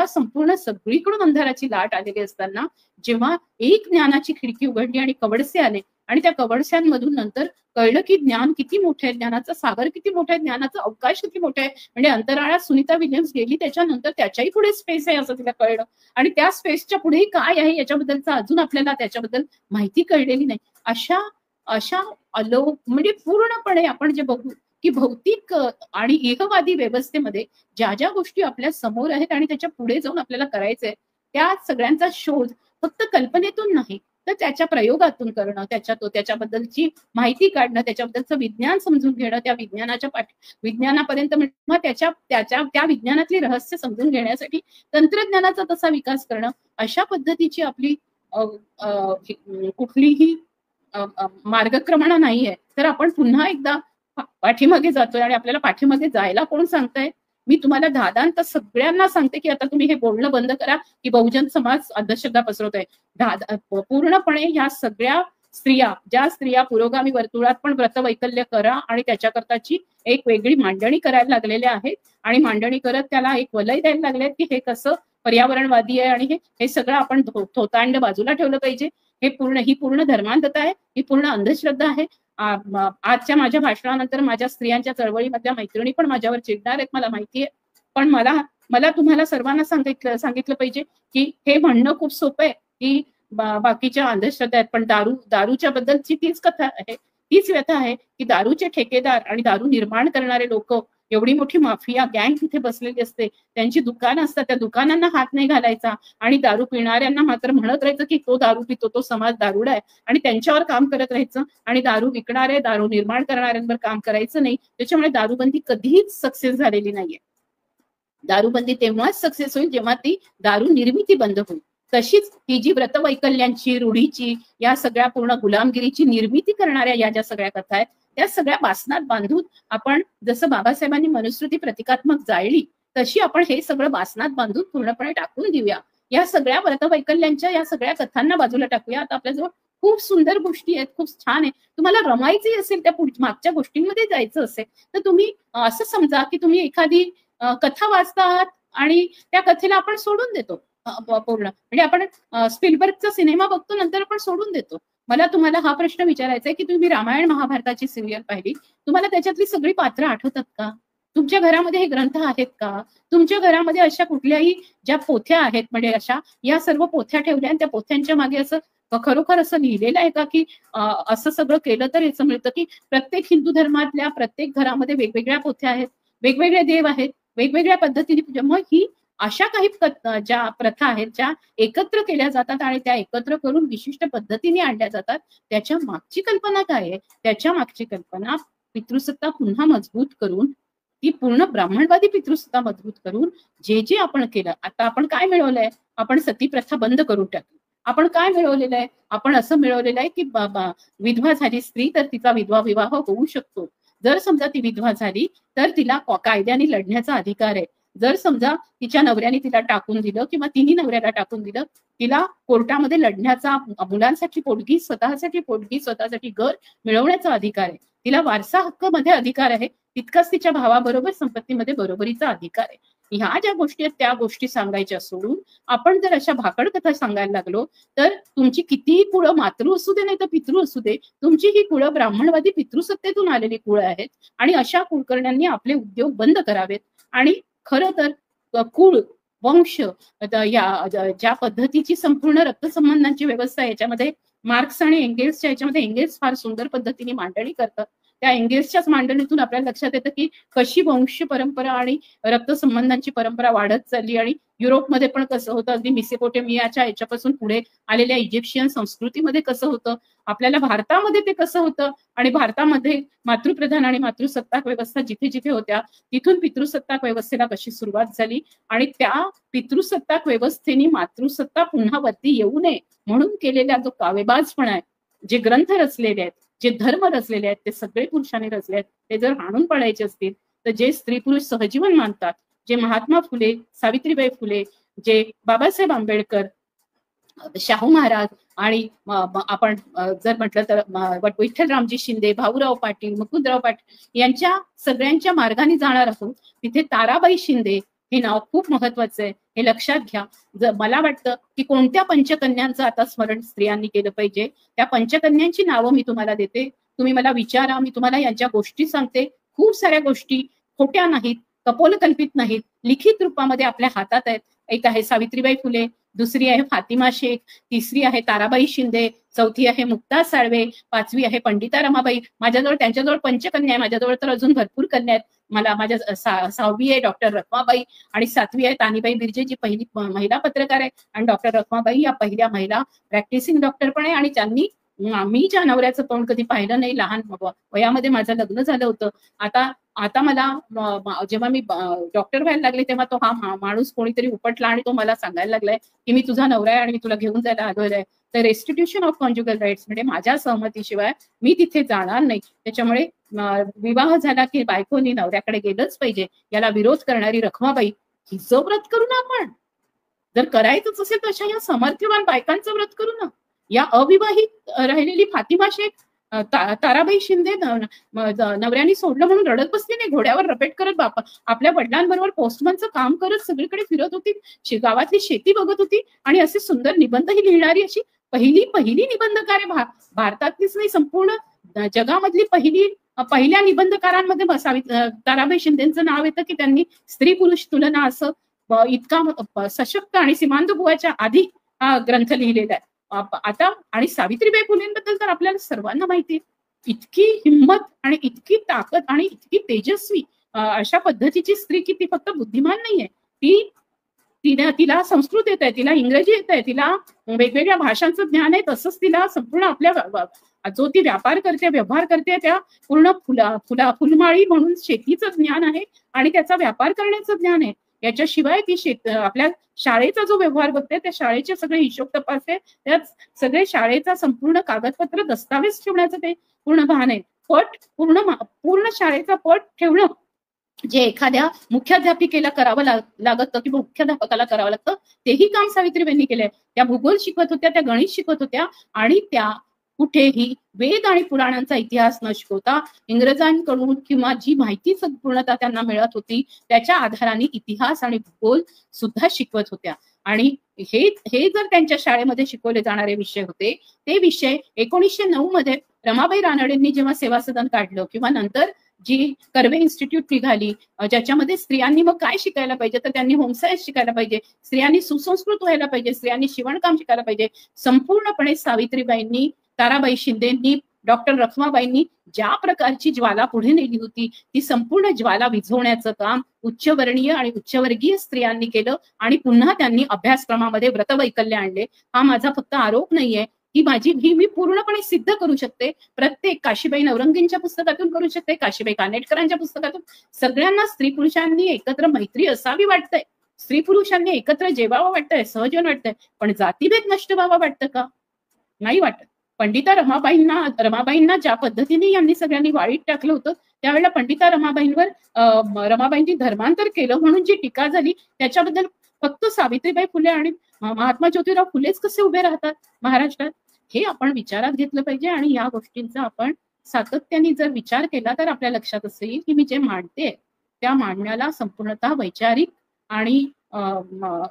A: संपूर्ण सगळीकडून अंधाराची लाट आलेली असताना जेव्हा एक ज्ञानाची खिडकी उघडली आणि कवडसे आले आणि त्या कवडस्यांमधून नंतर कळलं की ज्ञान किती मोठं आहे, ज्ञानाचा सागर किती मोठा आहे, ज्ञानाचा अवकाश किती मोठा आहे. म्हणजे अंतराळात सुनीता विल्यम्स गेली, त्याच्यानंतर त्याच्याही पुढे स्पेस आहे असं तिला कळलं. आणि त्या स्पेसच्या पुढेही काय आहे याच्याबद्दलचा अजून आपल्याला त्याच्याबद्दल माहिती कळलेली नाही. अशा अशा म्हणजे पूर्णपणे आपण जे बघू की भौतिक आणि इहवादी व्यवस्थेमध्ये ज्या ज्या गोष्टी आपल्या समोर आहेत आणि त्याच्या पुढे जाऊन आपल्याला करायचंय, त्या सगळ्यांचा शोध फक्त कल्पनेतून नाही तर त्याच्या प्रयोगातून करणं, त्याच्याबद्दलची माहिती काढणं, त्याच्याबद्दलचं विज्ञान समजून घेणं, त्या विज्ञानापर्यंत त्या विज्ञानातली रहस्य समजून घेण्यासाठी तंत्रज्ञानाचा तसा विकास करणं, अशा पद्धतीची आपली कुठलीही मार्गक्रमणा नाहीये. तर आपण पुन्हा एकदा पाठीमागे जातोय आणि आपल्याला पाठीमागे जायला कोण सांगताय? मी तुम्हाला दादांत सगळ्यांना सांगते की आता तुम्ही हे बोलणं बंद करा की बहुजन समाज अंधश्रद्धा पसरवतोय. पूर्णपणे ह्या सगळ्या ज्या स्त्रिया पुरोगामी वर्तुळात पण व्रतवैकल्य करा आणि त्याच्याकरताची एक वेगळी मांडणी करायला लागलेल्या आहेत आणि मांडणी करत त्याला एक वलय द्यायला लागले की हे कसं पर्यावरणवादी आहे आणि हे सगळं आपण थोतांड बाजूला ठेवलं पाहिजे. ही पूर्ण धर्मांधता आहे, ही पूर्ण अंधश्रद्धा आहे. आजच्या माझ्या भाषणानंतर माझ्या स्त्रियांच्या चळवळीमधल्या मैत्रिणी पण माझ्यावर चिडणार आहेत, मला माहितीये. पण मला तुम्हाला सर्वांना सांगितलं पाहिजे की हे म्हणणं खूप सोपं आहे की बाकीच्या अंधश्रद्धा आहेत, पण दारूच्या बद्दलची तीच कथा आहे, तीच व्यथा आहे की दारूचे ठेकेदार आणि दारू निर्माण करणारे लोक, एवढी मोठी माफिया गँग तिथे बसलेली असते, त्यांची दुकानं असतात, त्या दुकानांना हात नाही घालायचा आणि दारू पिणाऱ्यांना मात्र म्हणत राहायचं की तो दारू पितो, तो समाज दारुडा आहे आणि त्यांच्यावर काम करत राहायचं आणि दारू विकणारे, दारू निर्माण करणाऱ्यांवर काम करायचं नाही. त्याच्यामुळे दारूबंदी कधीच सक्सेस झालेली नाहीये. दारूबंदी तेव्हाच सक्सेस होईल जेव्हा ती दारू निर्मिती बंद होईल. तशीच ही जी व्रतवैकल्यांची, रूढीची, या सगळ्या पूर्ण गुलामगिरीची निर्मिती करणाऱ्या या ज्या सगळ्या कथा आहेत त्या सगळ्या बासनात बांधून आपण, जसं बाबासाहेबांनी मनुस्मृती प्रतिकात्मक जाळली तशी आपण हे सगळं बासनात बांधून पूर्णपणे टाकून देऊया. या सगळ्या व्रतवैकल्यांच्या या सगळ्या कथांना बाजूला टाकूया. आता आपल्याजवळ खूप सुंदर गोष्टी आहेत, खूप छान आहे. तुम्हाला रमायची असेल, त्या मागच्या गोष्टींमध्ये जायचं असेल तर तुम्ही असं समजा की तुम्ही एखादी कथा वाचतात आणि त्या कथेला आपण सोडून देतो पूर्ण. म्हणजे आपण स्पिलबर्गचा सिनेमा बघतो, नंतर आपण सोडून देतो. मला तुम्हाला हा प्रश्न विचारायचा आहे की तुम्ही रामायण महाभारताची सिरियल पाहिली, तुम्हाला त्याच्यातली सगळी पात्र आठवतात का? तुमच्या घरामध्ये हे ग्रंथ आहेत का? तुमच्या घरामध्ये अशा कुठल्याही ज्या पोथ्या आहेत, म्हणजे अशा या सर्व पोथ्या ठेवल्या आणि त्या पोथ्यांच्या मागे असं खरोखर असं लिहिलेलं आहे का की असं सगळं केलं तर याचं मिळतं की प्रत्येक हिंदू धर्मातल्या प्रत्येक घरामध्ये वेगवेगळ्या पोथ्या आहेत, वेगवेगळे देव आहेत, वेगवेगळ्या पद्धतीने. मग ही अशा काही ज्या प्रथा आहेत ज्या एकत्र केल्या जातात आणि त्या एकत्र करून विशिष्ट पद्धतीने आणल्या जातात, त्याच्या मागची कल्पना काय आहे? त्याच्या मागची कल्पना पितृसत्ता पुन्हा मजबूत करून, ती पूर्ण ब्राह्मणवादी पितृसत्ता मजबूत करून जे आपण केलं. आता आपण काय मिळवलंय? आपण सती प्रथा बंद करून टाकली. आपण काय मिळवलेलं आहे? आपण असं मिळवलेलं आहे की विधवा झाली स्त्री तर तिचा विधवा विवाह होऊ शकतो. जर समजा ती विधवा झाली तर तिला कायद्याने लढण्याचा अधिकार आहे. जर समजा तिच्या नवऱ्याने तिला टाकून दिलं किंवा तिन्ही नवऱ्याला टाकून दिलं, तिला कोर्टामध्ये लढण्याचा, मुलांसाठी पोटगी, स्वतःसाठी घर मिळवण्याचा अधिकार आहे. तिला वारसा हक्क मध्ये अधिकार आहे. तितकाच तिच्या भावाबरोबर संपत्तीमध्ये बरोबरीचा अधिकार आहे. ह्या ज्या गोष्टी आहेत त्या गोष्टी सांगायच्या सोडून आपण जर अशा भाकड कथा सांगायला लागलो तर तुमची कितीही कुळं मातृ असू दे नाही तर पितृ असू दे, तुमची ही कुळं ब्राह्मणवादी पितृसत्तेतून आलेली कुळं आहेत आणि अशा कुलकर्ण्यांनी आपले उद्योग बंद करावेत. आणि खरं तर कुळ वंश या ज्या पद्धतीची संपूर्ण रक्तसंबंधांची व्यवस्था याच्यामध्ये मार्क्स आणि एंगेल्सच्या याच्यामध्ये एंगेल्स फार सुंदर पद्धतीने मांडणी करतात. त्या एंगेल्सच्याच मांडणीतून आपल्याला लक्षात येतं की कशी वंश परंपरा आणि रक्तसंबंधांची परंपरा वाढत चालली आणि युरोपमध्ये पण कसं होतं, अगदी मिसेपोटेमियाच्या याच्यापासून पुढे आलेल्या इजिप्शियन संस्कृतीमध्ये कसं होतं, आपल्याला भारतामध्ये ते कसं होतं आणि भारतामध्ये मातृप्रधान आणि मातृसत्ताक व्यवस्था जिथे जिथे होत्या तिथून पितृसत्ताक व्यवस्थेला कशी सुरुवात झाली आणि त्या पितृसत्ताक व्यवस्थेने मातृसत्ता पुन्हा वरती येऊ नये म्हणून केलेला जो कावेबाजपणा आहे, जे ग्रंथ रचलेले आहेत, जे धर्म रचलेले आहेत ते सगळे पुरुषांनी रचले आहेत. ते जर हाणून पडायचे असतील तर जे स्त्री पुरुष सहजीवन मानतात, जे महात्मा फुले, सावित्रीबाई फुले, जे बाबासाहेब आंबेडकर, शाहू महाराज आणि आपण जर म्हटलं तर विठ्ठलरामजी शिंदे, भाऊराव पाटील, मुकुंदराव पाटील यांच्या सगळ्यांच्या मार्गाने जाणार आहोत. तिथे ताराबाई शिंदे हे नाव खूप महत्वाचं आहे, हे लक्षात घ्या. मला वाटतं की कोणत्या पंचकन्यांचं आता स्मरण स्त्रियांनी केलं पाहिजे, त्या पंचकन्यांची नावं मी तुम्हाला देते, तुम्ही मला विचारा, मी तुम्हाला यांच्या गोष्टी सांगते. खूप साऱ्या गोष्टी खोट्या नाहीत, कपोलकल्पित नाहीत, लिखित रूपामध्ये आपल्या हातात आहेत. एक आहे सावित्रीबाई फुले, दुसरी आहे फातिमा शेख, तिसरी आहे ताराबाई शिंदे, चौथी आहे मुक्ता साळवे, पाचवी आहे पंडिता रमाबाई. माझ्याजवळ त्यांच्याजवळ पंचकन्या आहे, माझ्याजवळ तर अजून भरपूर कन्या आहेत. माझ्या सहावी आहे डॉक्टर रखमाबाई आणि सातवी आहे तानीबाई बिर्जे, जी पहिली महिला पत्रकार आहे. आणि डॉक्टर रखमाबाई या पहिल्या महिला प्रॅक्टिसिंग डॉक्टर पण आहे आणि त्यांनी मी ज्या नवऱ्याचं तोंड कधी पाहिलं नाही, लहान वयामध्ये माझं लग्न झालं होतं. आता मला जेव्हा मी डॉक्टर व्हायला लागले तेव्हा तो हा माणूस कोणीतरी उपटला आणि तो मला सांगायला लागलाय की मी तुझा नवरा आहे आणि मी तुला घेऊन जायला आलोय आहे. तर रेस्टिट्यूशन ऑफ कॉन्ज्युगल राईट्स म्हणजे माझ्या सहमतीशिवाय मी तिथे जाणार नाही. त्याच्यामुळे विवाह झाला की बायकोनी नवऱ्याकडे गेलंच पाहिजे, याला विरोध करणारी रखमाबाई हिचं व्रत करू ना आपण. जर करायचंच असेल तर अशा या समर्थवान बायकांचं व्रत करू ना. या अविवाहित राहिलेली फातिमा शेख, ताराबाई शिंदे नवऱ्याने सोडलं म्हणून रडत बसली नाही, घोड्यावर रपेट करत बापा आपल्या वडिलांबरोबर पोस्टमनचं काम करत सगळीकडे फिरत होती, गावातली शेती बघत होती आणि असे सुंदर निबंधही लिहिणारी अशी पहिली निबंधकार आहे. भारतातलीच नाही, संपूर्ण जगामधली पहिल्या निबंधकारांमध्ये ताराबाई शिंदेचं नाव येतं की त्यांनी स्त्री पुरुष तुलना असं इतका सशक्त आणि सीमांत बुवाच्या आधी हा ग्रंथ लिहिलेला आहे. आता आणि सावित्रीबाई फुलेंबद्दल तर आपल्याला सर्वांना माहिती आहे, इतकी हिंमत आणि इतकी ताकद आणि इतकी तेजस्वी अशा पद्धतीची स्त्री की ती फक्त बुद्धिमान नाहीये, तिला संस्कृत येत आहे, तिला इंग्रजी येत आहे, तिला वेगवेगळ्या भाषांचं ज्ञान आहे. तसंच तिला संपूर्ण आपल्या जो ती व्यवहार करते त्या पूर्ण फुलमाळी म्हणून शेतीचं ज्ञान आहे आणि त्याचा व्यापार करण्याचं ज्ञान आहे. याच्याशिवाय ती आपल्या शाळेचा जो व्यवहार बघते, त्या शाळेचे सगळे हिशोब तपासते, त्यात सगळे शाळेचा संपूर्ण कागदपत्र दस्तावेज ठेवण्याचं ते पूर्ण भान आहे. पूर्ण शाळेचा पट ठेवणं जे एखाद्या मुख्याध्यापिकेला करावं लागतं किंवा मुख्याध्यापकाला करावं लागतं, तेही काम सावित्रीबाईंनी केलंय. त्या भूगोल शिकवत होत्या, त्या गणित शिकवत होत्या आणि त्या कुठेही वेद आणि पुराणांचा इतिहास न शिकवता इंग्रजांकडून किंवा जी माहिती संपूर्णता त्यांना मिळत होती त्याच्या आधाराने इतिहास आणि भूगोल सुद्धा शिकवत होत्या. आणि हे जर त्यांच्या शाळेमध्ये शिकवले जाणारे विषय होते, ते विषय 1909 मध्ये रमाबाई रानडेंनी जेव्हा सेवा सदन काढलं किंवा नंतर जी कर्वे इन्स्टिट्यूट निघाली, ज्याच्यामध्ये स्त्रियांनी मग काय शिकायला पाहिजे, तर त्यांनी होम सायन्स शिकायला पाहिजे, स्त्रियांनी सुसंस्कृत व्हायला पाहिजे, स्त्रियांनी शिवणकाम शिकायला पाहिजे. संपूर्णपणे सावित्रीबाईंनी, ताराबाई शिंदेंनी, डॉक्टर रखमाबाईंनी ज्या प्रकारची ज्वाला पुढे नेली होती ती संपूर्ण ज्वाला विझवण्याचं काम उच्चवर्णीय आणि उच्चवर्गीय स्त्रियांनी केलं आणि पुन्हा त्यांनी अभ्यासक्रमामध्ये व्रतवैकल्य आणले. हा माझा फक्त आरोप नाहीये, ही मी पूर्णपणे सिद्ध करू शकते. प्रत्येक काशीबाई नवरंगींच्या पुस्तकातून करू शकते, काशीबाई कानेटकरांच्या पुस्तकातून. सगळ्यांना स्त्री पुरुषांनी एकत्र मैत्री असावी वाटतंय, स्त्री पुरुषांनी एकत्र जेवावं वाटतंय, सहजीवन वाटतंय, पण जातीभेद नष्ट व्हावा वाटतं का? नाही वाटत. पंडिता रमाबाईंना ज्या पद्धतीने यांनी सगळ्यांनी वाळीत टाकलं होतं, त्यावेळेला पंडिता रमाबाईंनी धर्मांतर केलं म्हणून जी टीका झाली त्याच्याबद्दल फक्त सावित्रीबाई फुले आणि महात्मा ज्योतिराव फुलेच कसे उभे राहतात महाराष्ट्रात, हे आपण विचारात घेतलं पाहिजे आणि या गोष्टींचा आपण सातत्याने जर विचार केला तर आपल्या लक्षात असं येईल की मी जे मांडते त्या मांडण्याला संपूर्णतः वैचारिक आणि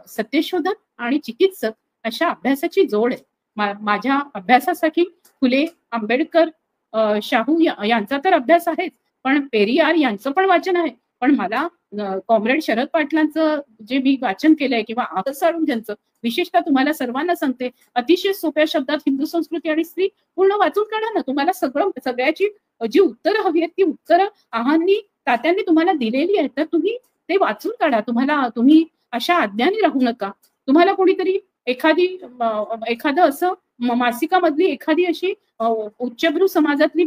A: सत्यशोधक आणि चिकित्सक अशा अभ्यासाची जोड आहे. माझ्या अभ्यासासाठी फुले, आंबेडकर, शाहू यांचा तर अभ्यास आहेच, पण पेरियार यांचं पण वाचन आहे. पण मला कॉम्रेड शरद पाटलांचं जे मी वाचन केलंय किंवा आगसाळून ज्यांचं, विशेषतः तुम्हाला सर्वांना सांगते, अतिशय सोप्या शब्दात हिंदू संस्कृती आणि स्त्री पूर्ण वाचून काढा ना. तुम्हाला सगळ्याची जी उत्तरं हवी आहेत ती उत्तरं आहांनी तात्यांनी तुम्हाला दिलेली आहेत. तर तुम्ही ते वाचून काढा. तुम्ही अशा अज्ञानी राहू नका. तुम्हाला कोणीतरी एखादं असं मासिकामधली एखादी अशी उच्चभ्रू समाजातली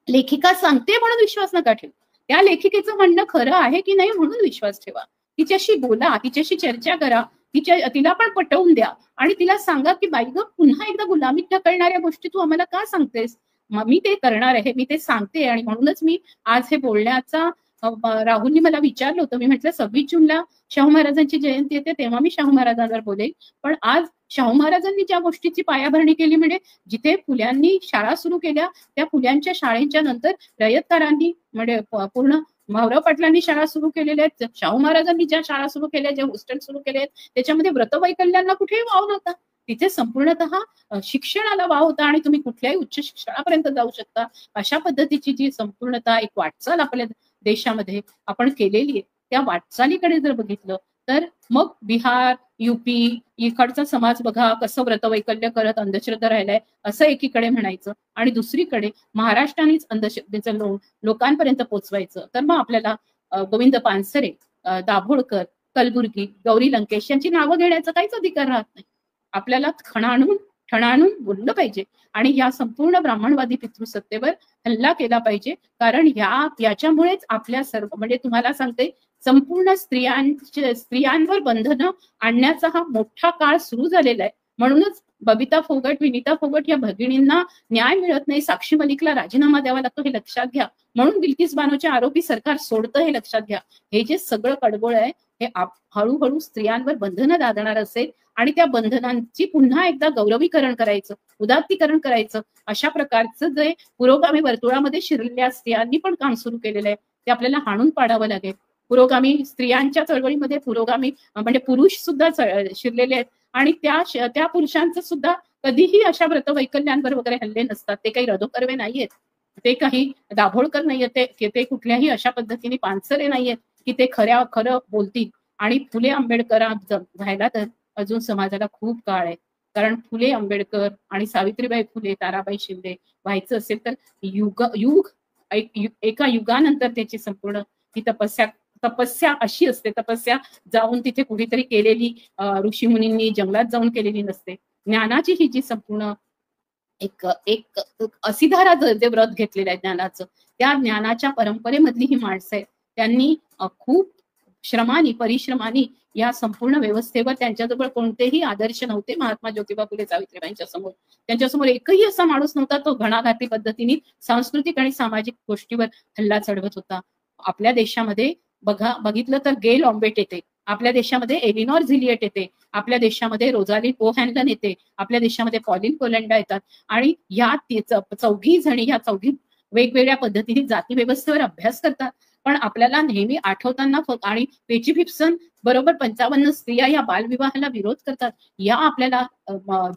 A: लेखिका सांगते म्हणून विश्वास नका ठेवू. त्या लेखिकेचं म्हणणं खरं आहे की नाही म्हणून विश्वास ठेवा. तिच्याशी बोला, तिच्याशी चर्चा करा, तिला पण पटवून द्या आणि तिला सांगा की बाई ग, पुन्हा एकदा गुलामीत ढकलणाऱ्या गोष्टी तू आम्हाला का सांगतेस. मी ते करणार आहे, मी ते सांगते. आणि म्हणूनच मी आज हे बोलण्याचा, राहुलनी मला विचारलं होतं, मी म्हटलं 26 जूनला शाहू महाराजांची जयंती येते तेव्हा मी शाहू महाराजांवर बोलेल. पण आज शाहू महाराजांनी ज्या गोष्टीची पायाभरणी केली, म्हणजे जिथे फुल्यांनी शाळा सुरू केल्या त्या फुल्यांच्या शाळेच्या नंतर रयतकारांनी, म्हणजे पूर्ण भाऊराव पाटलांनी शाळा सुरू केलेल्या आहेत. शाहू महाराजांनी ज्या शाळा सुरू केल्या, ज्या हॉस्टेल सुरू केले आहेत, त्याच्यामध्ये व्रतवैकल्यांना कुठेही वाव नव्हता. तिथे संपूर्णतः शिक्षणाला वाव होता आणि तुम्ही कुठल्याही उच्च शिक्षणापर्यंत जाऊ शकता. अशा पद्धतीची जी संपूर्णतः एक वाटचाल आपल्या देशामध्ये आपण केलेली आहे, त्या वाटचालीकडे जर बघितलं तर मग बिहार, युपी इकडचा समाज बघा कसं व्रतवैकल्य करत अंधश्रद्धा राहिलाय असं एकीकडे म्हणायचं, आणि दुसरीकडे महाराष्ट्रानेच अंधश्रद्धेचं लोकांपर्यंत पोहोचवायचं. तर मग आपल्याला गोविंद पानसरे, दाभोळकर, कलबुर्गी, गौरी लंकेश यांची नावं घेण्याचा काहीच अधिकार राहत नाही. आपल्याला ठणाणून बोललं पाहिजे आणि या संपूर्ण ब्राह्मणवादी पितृसत्तेवर हल्ला केला पाहिजे. कारण याच्यामुळेच आपल्या सर्व, म्हणजे तुम्हाला सांगते, संपूर्ण स्त्रियांवर बंधनं आणण्याचा हा मोठा काळ सुरू झालेला आहे. म्हणूनच बबिता फोगट, विनिता फोगट या भगिनींना न्याय मिळत नाही, साक्षी मलिकला राजीनामा द्यावा लागतो हे लक्षात घ्या. म्हणून बिल्किस बानोचे आरोपी सरकार सोडतं हे लक्षात घ्या. हे जे सगळं कडबोळ आहे हे हळूहळू स्त्रियांवर बंधनं लादणार असेल आणि त्या बंधनांची पुन्हा एकदा गौरवीकरण करायचं, उदात्तीकरण करायचं, अशा प्रकारचं जे पुरोगामी वर्तुळामध्ये शिरलेल्या स्त्रियांनी पण काम सुरू केलेलं आहे ते आपल्याला हाणून पाडावं लागेल. पुरोगामी स्त्रियांच्या चळवळीमध्ये पुरोगामी म्हणजे पुरुष सुद्धा शिरलेले आहेत आणि त्या पुरुषांचं सुद्धा कधीही अशा व्रतवैकल्यांवर वगैरे हल्ले नसतात. ते काही रधोकर्वे नाहीयेत, ते काही दाभोळकर नाहीयेत, ते कुठल्याही अशा पद्धतीने पानसरे नाहीयेत की ते खरं बोलतील. आणि फुले आंबेडकर व्हायला तर अजून समाजाला खूप काळ आहे. कारण फुले आंबेडकर आणि सावित्रीबाई फुले, ताराबाई शिंदे व्हायचं असेल तर एका युगानंतर त्याची संपूर्ण ही तपस्या अशी असते. तपस्या जाऊन तिथे कुठेतरी केलेली, ऋषी मुनींनी जंगलात जाऊन केलेली नसते. ज्ञानाची ही जी संपूर्ण एक असिधारा जे व्रत घेतलेलं आहे ज्ञानाचं, त्या ज्ञानाच्या परंपरेमधली ही माणसं आहेत. त्यांनी खूप परिश्रमानी या संपूर्ण व्यवस्थेवर, त्यांच्याजवळ कोणतेही आदर्श नव्हते. महात्मा ज्योतिबा फुले सावित्रीबाईंच्या समोर त्यांच्यासमोर एकही असा माणूस नव्हता तो घणाघाती पद्धतीने सांस्कृतिक आणि सामाजिक गोष्टीवर हल्ला चढवत होता. आपल्या देशामध्ये बघितलं तर गेल ऑम्बेट येते, आपल्या देशामध्ये एलिनॉर झिलियट येते, आपल्या देशामध्ये रोझालिन ओहॅनलन येते, आपल्या देशामध्ये पॉलिन कोलंडा येतात. आणि या चौघी वेगवेगळ्या पद्धतीने जाती व्यवस्थेवर अभ्यास करतात. पण आपल्याला नेहमी आठवताना आणि पेची फिप्सन बरोबर 55 स्त्रिया या बालविवाहाला विरोध करतात. या आपल्याला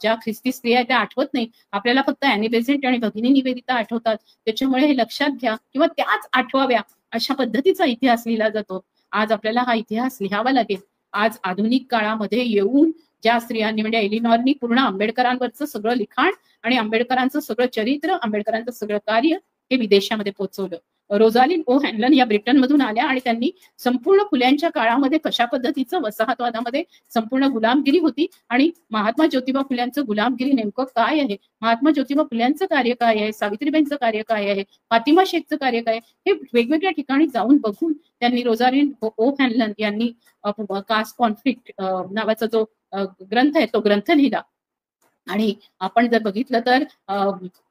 A: ज्या ख्रिस्ती स्त्रिया त्या आठवत नाही. आपल्याला फक्त ॲनी बेझंट आणि भगिनी निवेदिता आठवतात. त्याच्यामुळे हे लक्षात घ्या किंवा त्याच आठवाव्या अशा पद्धतीचा इतिहास लिहिला जातो. आज आपल्याला हा इतिहास लिहावा लागेल. आज आधुनिक काळामध्ये येऊन ज्या स्त्रियांनी, म्हणजे एलिनॉरनी पूर्ण आंबेडकरांवरचं सगळं लिखाण आणि आंबेडकरांचं सगळं चरित्र, आंबेडकरांचं सगळं कार्य हे विदेशामध्ये पोहोचवलं. रोझालिन ओहॅनलन या ब्रिटनमधून आल्या आणि त्यांनी संपूर्ण फुल्यांच्या काळामध्ये कशा पद्धतीचं वसाहतवादामध्ये संपूर्ण गुलामगिरी होती आणि महात्मा ज्योतिबा फुल्यांचं गुलामगिरी नेमकं काय आहे, महात्मा ज्योतिबा फुल्यांचं कार्य काय आहे, सावित्रीबाईंचं कार्य काय आहे, फातिमा शेखचं कार्य काय आहे, हे वेगवेगळ्या ठिकाणी जाऊन बघून त्यांनी रोझालिन ओहॅनलन यांनी कास्ट कॉन्फ्लिक्ट नावाचा जो ग्रंथ आहे तो ग्रंथ लिहिला. आणि आपण जर बघितलं तर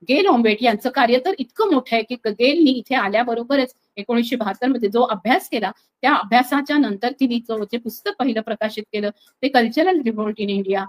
A: गेल ऑम्बेट यांचं कार्य तर इतकं मोठं आहे की गेलनी इथे आल्याबरोबरच 1972 मध्ये जो अभ्यास केला, त्या अभ्यासाच्या नंतर तिने जे पुस्तक पहिलं प्रकाशित केलं ते कल्चरल रिव्होल्ट इन इंडिया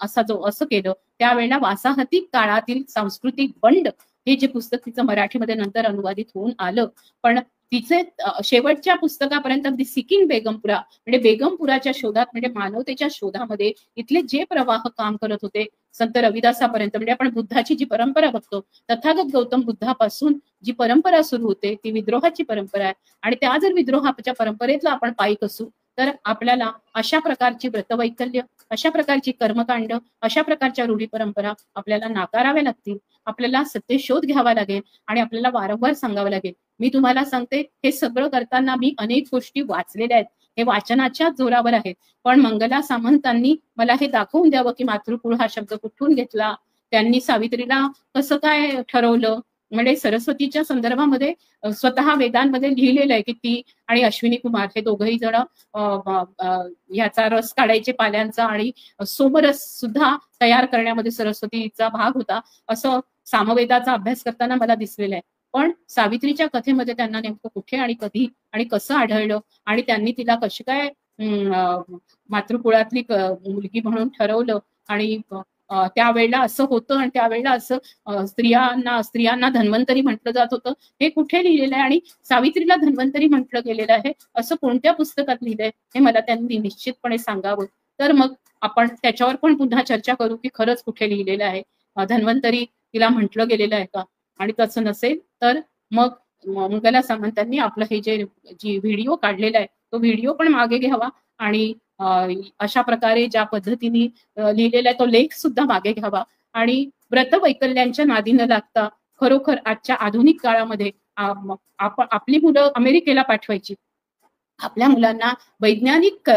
A: असं केलं. त्यावेळेला वासाहती काळातील सांस्कृतिक बंड हे जे पुस्तक तिचं मराठीमध्ये नंतर अनुवादित होऊन आलं. पण तिचे शेवटच्या पुस्तकापर्यंत अगदी सिकिंग बेगमपुरा म्हणजे बेगमपुराच्या शोधात म्हणजे मानवतेच्या शोधामध्ये इथले जे प्रवाह काम करत होते संत रविदासापर्यंत, म्हणजे आपण बुद्धाची जी परंपरा बघतो, तथागत गौतम बुद्धापासून जी परंपरा सुरू होते ती विद्रोहाची परंपरा आहे. आणि त्या जर विद्रोहाच्या परंपरेतला आपण पायीक असू तर आपल्याला अशा प्रकारची व्रतवैकल्य, अशा प्रकारची कर्मकांड, अशा प्रकारच्या रूढी परंपरा आपल्याला नाकाराव्या लागतील. आपल्याला सत्यशोध घ्यावा लागेल आणि आपल्याला वारंवार सांगावं लागेल. मी तुम्हाला सांगते, हे सगळं करताना मी अनेक गोष्टी वाचलेल्या आहेत, हे वाचनाच्या जोरावर आहेत. पण मंगला सामंतांनी मला हे दाखवून द्यावं की मातृकुळ हा शब्द कुठून घेतला, त्यांनी सावित्रीला कसं काय ठरवलं. म्हणजे सरस्वतीच्या संदर्भामध्ये स्वतः वेदांमध्ये लिहिलेलं आहे की ती आणि अश्विनी कुमार हे दोघही जण ह्याचा रस काढायचे पाल्यांचा आणि सोमरस सुद्धा तयार करण्यामध्ये सरस्वतीचा भाग होता, असं सामवेदाचा अभ्यास करताना मला दिसलेलं आहे. पण सावित्रीच्या कथेमध्ये त्यांना नेमकं कुठे आणि कधी आणि कसं आढळलं आणि त्यांनी तिला कशी काय मातृकुळातली मुलगी म्हणून ठरवलं आणि त्यावेळेला असं होतं आणि त्यावेळेला असं स्त्रियांना धन्वंतरी म्हटलं जात होतं, हे कुठे लिहिलेलं आहे आणि सावित्रीला धन्वंतरी म्हटलं गेलेलं आहे असं कोणत्या पुस्तकात लिहिलंय हे मला त्यांनी निश्चितपणे सांगावं. तर मग आपण त्याच्यावर पण पुन्हा चर्चा करू की खरंच कुठे लिहिलेलं आहे, धन्वंतरी तिला म्हटलं गेलेलं आहे का. आणि तसं नसेल तर मग मंगला सामंतांनी आपलं हे जी व्हिडिओ काढलेला आहे तो व्हिडिओ पण मागे घ्यावा आणि अशा प्रकारे ज्या पद्धतीने लिहिलेला आहे तो लेख सुद्धा मागे घ्यावा आणि व्रतवैकल्यांच्या नादी न लागता खरोखर आजच्या आधुनिक काळामध्ये आपली मुलं अमेरिकेला पाठवायची, आपल्या मुलांना वैज्ञानिक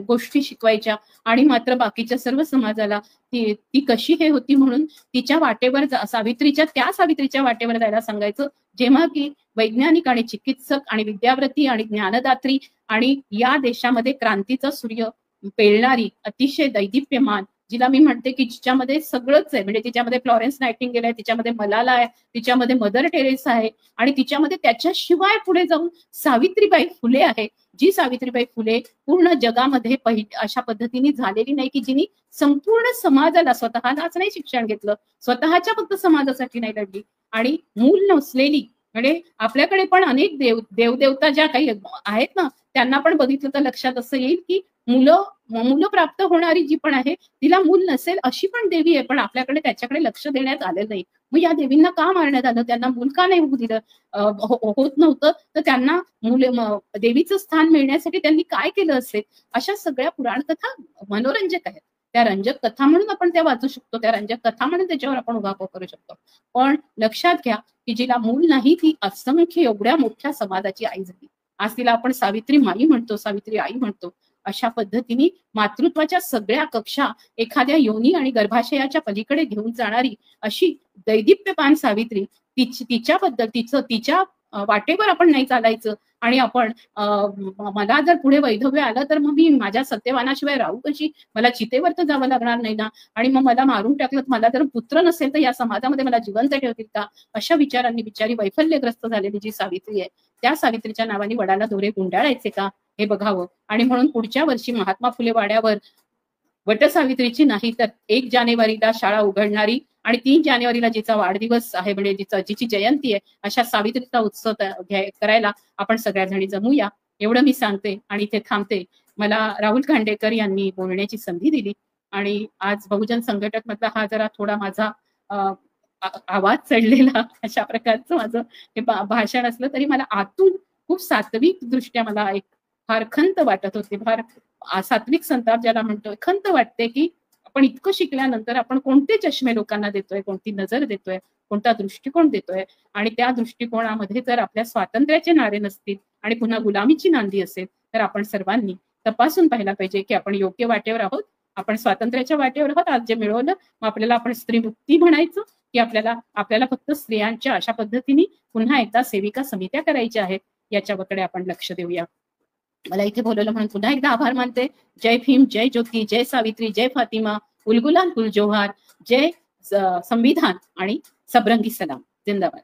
A: गोष्टी शिकवायच्या आणि मात्र बाकीच्या सर्व समाजाला ती कशी हे होती म्हणून तिच्या वाटेवर सावित्रीच्या वाटेवर जायला सांगायचं. जेव्हा की वैज्ञानिक आणि चिकित्सक आणि विद्याव्रती आणि ज्ञानदात्री आणि या देशामध्ये क्रांतीचा सूर्य पेलणारी अतिशय दैदिप्यमान, जिला मी म्हणते की जिच्यामध्ये सगळंच आहे, म्हणजे तिच्यामध्ये फ्लॉरेन्स नायटिंगेल आहे, तिच्यामध्ये मलाला आहे, तिच्यामध्ये मदर टेरेसा आहे आणि तिच्यामध्ये त्याच्याशिवाय पुढे जाऊन सावित्रीबाई फुले आहे, जी सावित्रीबाई फुले पूर्ण जगामध्ये अशा पद्धतीने झालेली नाही की जिनी संपूर्ण समाजाला, स्वतःलाच नाही शिक्षण घेतलं, स्वतःच्या फक्त समाजासाठी नाही लढली आणि मूल नसलेली, म्हणजे आपल्याकडे पण अनेक देवदेवता ज्या काही आहेत ना त्यांना पण बघितलं तर लक्षात असं येईल की मुलं प्राप्त होणारी जी पण आहे तिला मूल नसेल अशी पण देवी आहे, पण आपल्याकडे त्याच्याकडे लक्ष देण्यात आलेलं नाही. मग या देवींना का मारण्यात आलं, त्यांना मूल का नाही होऊ दिलं, होत नव्हतं तर त्यांना देवीचं स्थान मिळण्यासाठी त्यांनी काय केलं असेल. अशा सगळ्या पुराणकथा मनोरंजक आहेत, त्या रंजक कथा म्हणून आपण त्या वाचू शकतो, त्या रंजक कथा म्हणून त्याच्यावर आपण उभाप करू शकतो. पण लक्षात घ्या की जिला मूल नाही ती असंख्य एवढ्या मोठ्या समाजाची आई झाली. आज तिला आपण सावित्री माई म्हणतो, सावित्री आई म्हणतो. अशा पद्धतीने मातृत्वाच्या सगळ्या कक्षा एखाद्या योनी आणि गर्भाशयाच्या पलीकडे घेऊन जाणारी अशी दैदिप्यमान सावित्री, तिच्याबद्दल तिच्या वाटेवर आपण नाही चालायचं आणि आपण मला जर पुढे वैधव्य आलं तर मग मी माझ्या सत्यवानाशिवाय राहू कशी, मला चितेवर तर जावं लागणार नाही ना, आणि मग मला मारून टाकलं, मला जर पुत्र नसेल तर या समाजामध्ये मला जिवंत ठेवतील का, अशा विचारांनी बिचारी वैफल्यग्रस्त झालेली जी सावित्री आहे त्या सावित्रीच्या नावाने वडाला दोरे गुंडाळायचे का हे बघावं. आणि म्हणून पुढच्या वर्षी महात्मा फुले वाड्यावर वटसावित्रीची नाही तर 1 जानेवारीला शाळा उघडणारी आणि 3 जानेवारीला जिचा वाढदिवस आहे, म्हणजे जिची जयंती आहे, अशा सावित्रीचा उत्सव करायला आपण सगळ्या जणी जमूया, एवढं मी सांगते आणि इथे थांबते. मला राहुल खांडेकर यांनी बोलण्याची संधी दिली आणि आज बहुजन संघटक मधला हा जरा थोडा माझा आवाज चढलेला अशा प्रकारचं माझं हे भाषण असलं तरी मला आतून खूप सात्विक दृष्ट्या मला एक फार खंत वाटत होती, फार सात्विक संताप ज्याला म्हणतोय, खंत वाटते की आपण इतकं शिकल्यानंतर आपण कोणते चष्मे लोकांना देतोय, कोणती नजर देतोय, कोणता दृष्टिकोन देतोय आणि त्या दृष्टिकोनामध्ये जर आपल्या स्वातंत्र्याचे नारे नसतील आणि पुन्हा गुलामीची नांदी असेल तर आपण सर्वांनी तपासून पाहायला पाहिजे की आपण योग्य वाटेवर आहोत, आपण स्वातंत्र्याच्या वाटेवर आहोत. आज जे मिळवलं मग आपल्याला आपण स्त्री मुक्ती म्हणायचं की आपल्याला फक्त स्त्रियांच्या अशा पद्धतीने पुन्हा एकदा सेविका समित्या करायच्या आहेत, याच्याकडे आपण लक्ष देऊया. मला इथे बोलवलं म्हणून पुन्हा एकदा आभार मानते. जय भीम, जय ज्योती, जय सावित्री, जय फातिमा, उलगुलाल गुल जोहार, जय संविधान आणि सबरंगी सलाम. जिंदाबाद.